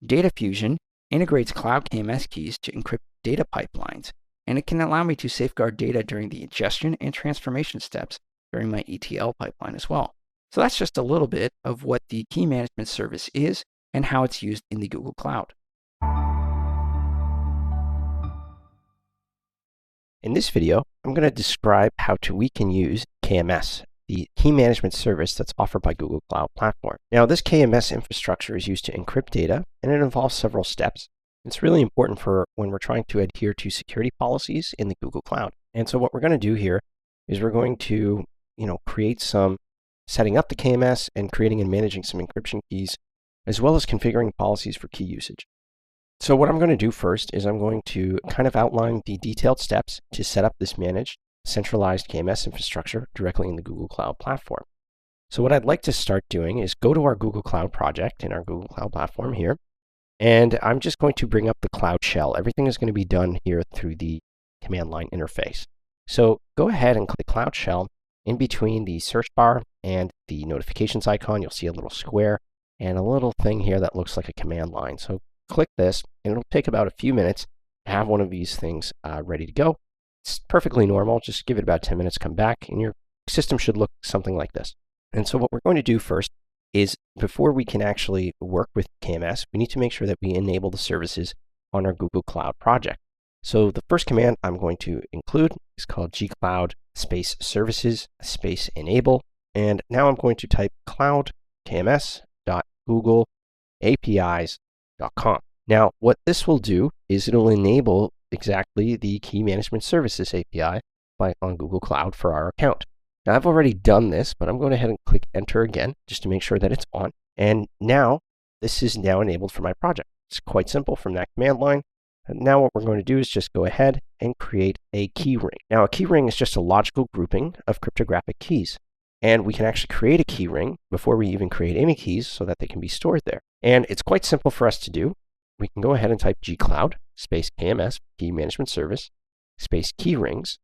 Data Fusion integrates Cloud KMS keys to encrypt data pipelines, and it can allow me to safeguard data during the ingestion and transformation steps during my ETL pipeline as well. So that's just a little bit of what the key management service is and how it's used in the Google Cloud. In this video, I'm going to describe how we can use KMS, the key management service that's offered by Google Cloud Platform. Now, this KMS infrastructure is used to encrypt data, and it involves several steps. It's really important for when we're trying to adhere to security policies in the Google Cloud. And so what we're going to do here is we're going to, create some setting up the KMS and creating and managing some encryption keys, as well as configuring policies for key usage. So what I'm going to do first is I'm going to kind of outline the detailed steps to set up this managed centralized KMS infrastructure directly in the Google Cloud Platform. So what I'd like to start doing is go to our Google Cloud project in our Google Cloud Platform here, and I'm just going to bring up the Cloud Shell. Everything is going to be done here through the command line interface. So go ahead and click Cloud Shell. In between the search bar and the notifications icon, you'll see a little square and a little thing here that looks like a command line. So click this, and it'll take about a few minutes to have one of these things ready to go. It's perfectly normal. Just give it about 10 minutes, come back, and your system should look something like this. And so what we're going to do first is before we can actually work with KMS, we need to make sure that we enable the services on our Google Cloud project. So the first command I'm going to include is called gcloud space services space enable. And now I'm going to type cloud kms.googleapis.com. Now, what this will do is it'll enable exactly the Key Management Services API on Google Cloud for our account. Now, I've already done this, but I'm going ahead and click enter again just to make sure that it's on. And now this is now enabled for my project. It's quite simple from that command line. And now what we're going to do is just go ahead and create a key ring. Now, a key ring is just a logical grouping of cryptographic keys. And we can actually create a key ring before we even create any keys so that they can be stored there. And it's quite simple for us to do. We can go ahead and type gcloud space KMS, Key Management Service, space key rings,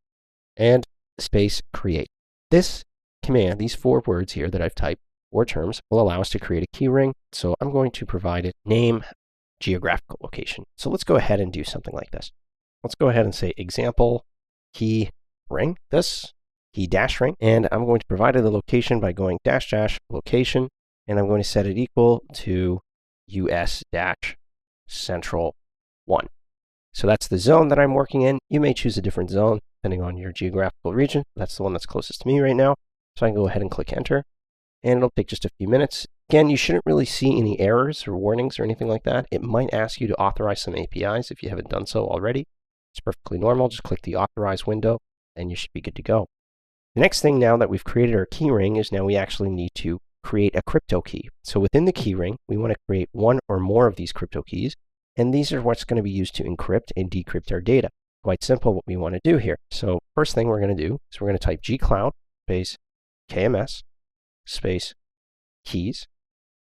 and space create. This command, these 4 words here that I've typed, 4 terms, will allow us to create a key ring. So I'm going to provide it name, geographical location. So let's go ahead and do something like this. Let's go ahead and say example key ring, this key dash ring, and I'm going to provide it the location by going dash dash location, and I'm going to set it equal to US dash central 1. So that's the zone that I'm working in. You may choose a different zone depending on your geographical region. That's the one that's closest to me right now. So I can go ahead and click enter, and it'll take just a few minutes. Again, you shouldn't really see any errors or warnings or anything like that. It might ask you to authorize some APIs if you haven't done so already. It's perfectly normal. Just click the authorize window and you should be good to go. The next thing now that we've created our key ring is now we actually need to create a crypto key. So within the key ring, we want to create one or more of these crypto keys, and these are what's going to be used to encrypt and decrypt our data. Quite simple what we want to do here. So first thing we're going to do is we're going to type gcloud space KMS space keys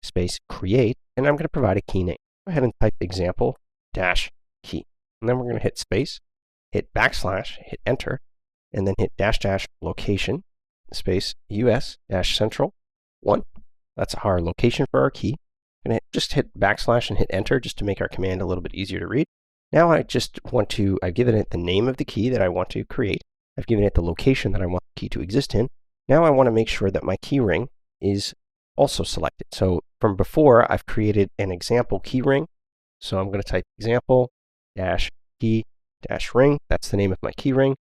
space create, and I'm going to provide a key name. Go ahead and type example dash key, and then we're going to hit space, hit backslash, hit enter, and then hit dash dash location space US dash central 1. That's our location for our key. I'm going to just hit backslash and hit enter just to make our command a little bit easier to read. Now I've given it the name of the key that I want to create. I've given it the location that I want the key to exist in. Now I want to make sure that my key ring is also selected. So from before, I've created an example key ring. So I'm going to type example dash key dash ring. That's the name of my key ring.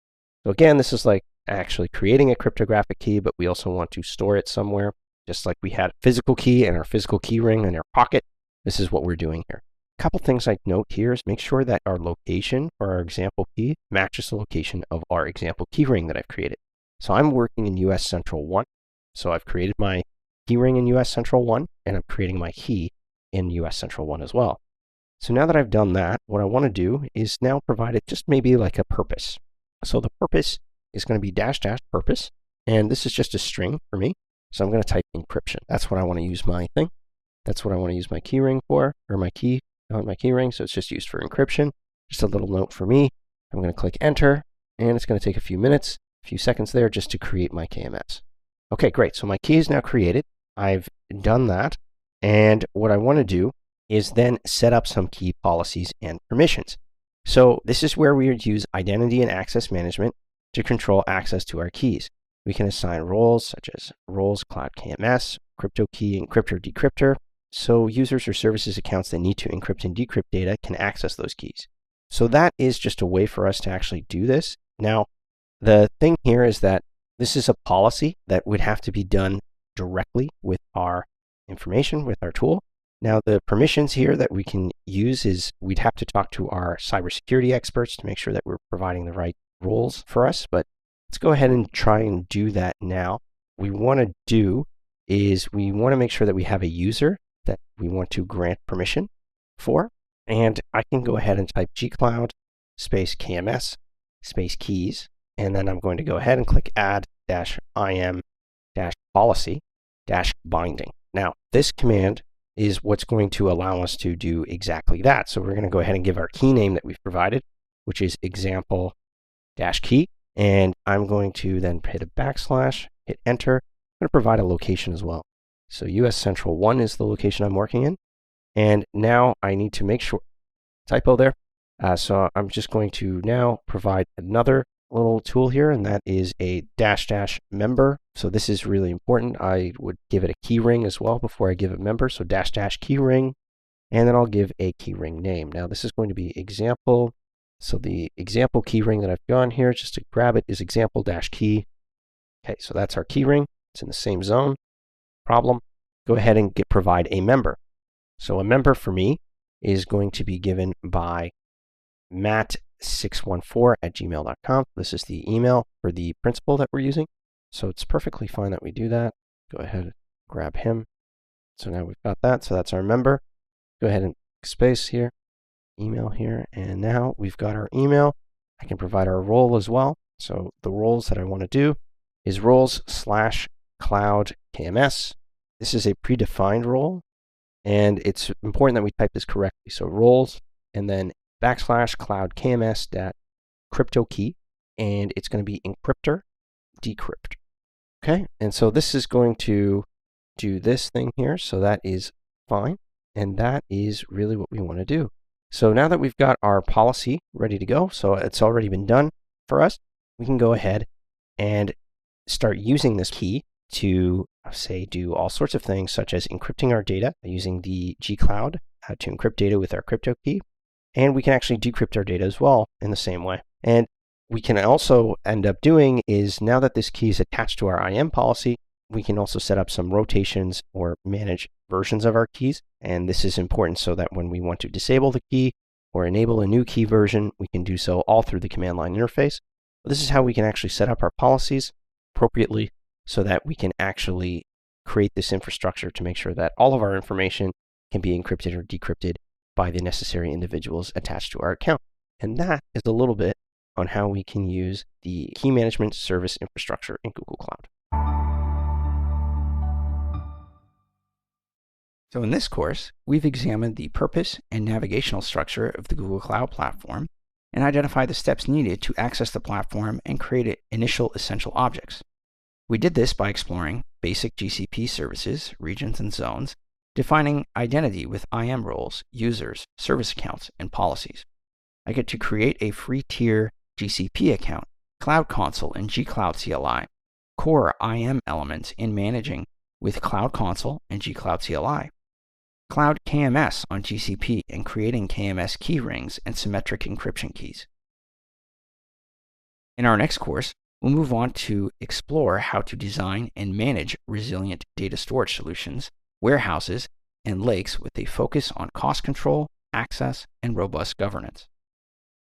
So again, this is like actually creating a cryptographic key, but we also want to store it somewhere. Just like we had a physical key and our physical key ring in our pocket, this is what we're doing here. A couple things I'd note here is make sure that our location for our example key matches the location of our example key ring that I've created. So I'm working in US Central 1. So I've created my key ring in US Central 1, and I'm creating my key in US Central 1 as well. So now that I've done that, what I want to do is now provide it just maybe like a purpose. So the purpose is going to be dash dash purpose, and this is just a string for me. So I'm going to type encryption. That's what I want to use my thing. That's what I want to use my key ring for, or my key, not my key ring. So it's just used for encryption. Just a little note for me. I'm going to click enter, and it's going to take a few minutes, a few seconds there just to create my KMS. Okay, great. So my key is now created. I've done that. And what I want to do is then set up some key policies and permissions. So this is where we would use identity and access management to control access to our keys. We can assign roles such as roles cloud KMS, crypto key, encryptor, decryptor. So users or services accounts that need to encrypt and decrypt data can access those keys. So that is just a way for us to actually do this. Now, the thing here is that this is a policy that would have to be done directly with our information, with our tool. Now, the permissions here that we can use is we'd have to talk to our cybersecurity experts to make sure that we're providing the right roles for us. But let's go ahead and try and do that now. What we want to do is we want to make sure that we have a user that we want to grant permission for. And I can go ahead and type gcloud space KMS space keys. And then I'm going to go ahead and click add -im -policy -binding. Now, this command is what's going to allow us to do exactly that. So we're going to go ahead and give our key name that we've provided, which is example -key. And I'm going to then hit a backslash, hit enter. I'm going to provide a location as well. So US Central 1 is the location I'm working in. And now I need to make sure, typo there. So I'm just going to now provide another little tool here, and that is a -- member. So this is really important. I would give it a key ring as well before I give it member. So -- key ring, and then I'll give a key ring name. Now this is going to be example. So the example key ring that I've gone here, just to grab it, is example -key. Okay, so that's our key ring. It's in the same zone. Problem. Go ahead and provide a member. So a member for me is going to be given by matt614@gmail.com. This is the email for the principal that we're using. So it's perfectly fine that we do that. Go ahead and grab him. So now we've got that. So that's our member. Go ahead and space here, email here, and now we've got our email. I can provide our role as well. So the roles that I want to do is roles/cloud KMS. This is a predefined role, and it's important that we type this correctly. So roles, and then \cloud KMS.crypto key, and it's going to be encryptor decrypt. Okay, and so this is going to do this thing here. So that is fine, and that is really what we want to do. So now that we've got our policy ready to go, so it's already been done for us, we can go ahead and start using this key to, say, do all sorts of things, such as encrypting our data using the gcloud to encrypt data with our crypto key. And we can actually decrypt our data as well in the same way. And we can also end up doing is, now that this key is attached to our IAM policy, we can also set up some rotations or manage versions of our keys. And this is important so that when we want to disable the key or enable a new key version, we can do so all through the command line interface. This is how we can actually set up our policies appropriately so that we can actually create this infrastructure to make sure that all of our information can be encrypted or decrypted by the necessary individuals attached to our account. And that is a little bit on how we can use the key management service infrastructure in Google Cloud. So in this course, we've examined the purpose and navigational structure of the Google Cloud Platform and identified the steps needed to access the platform and create initial essential objects. We did this by exploring basic GCP services, regions, and zones, defining identity with IAM roles, users, service accounts, and policies. I get to create a free tier GCP account, Cloud Console and gCloud CLI, core IAM elements in managing with Cloud Console and gCloud CLI, Cloud KMS on GCP and creating KMS key rings and symmetric encryption keys. In our next course, we'll move on to explore how to design and manage resilient data storage solutions, warehouses, and lakes with a focus on cost control, access, and robust governance.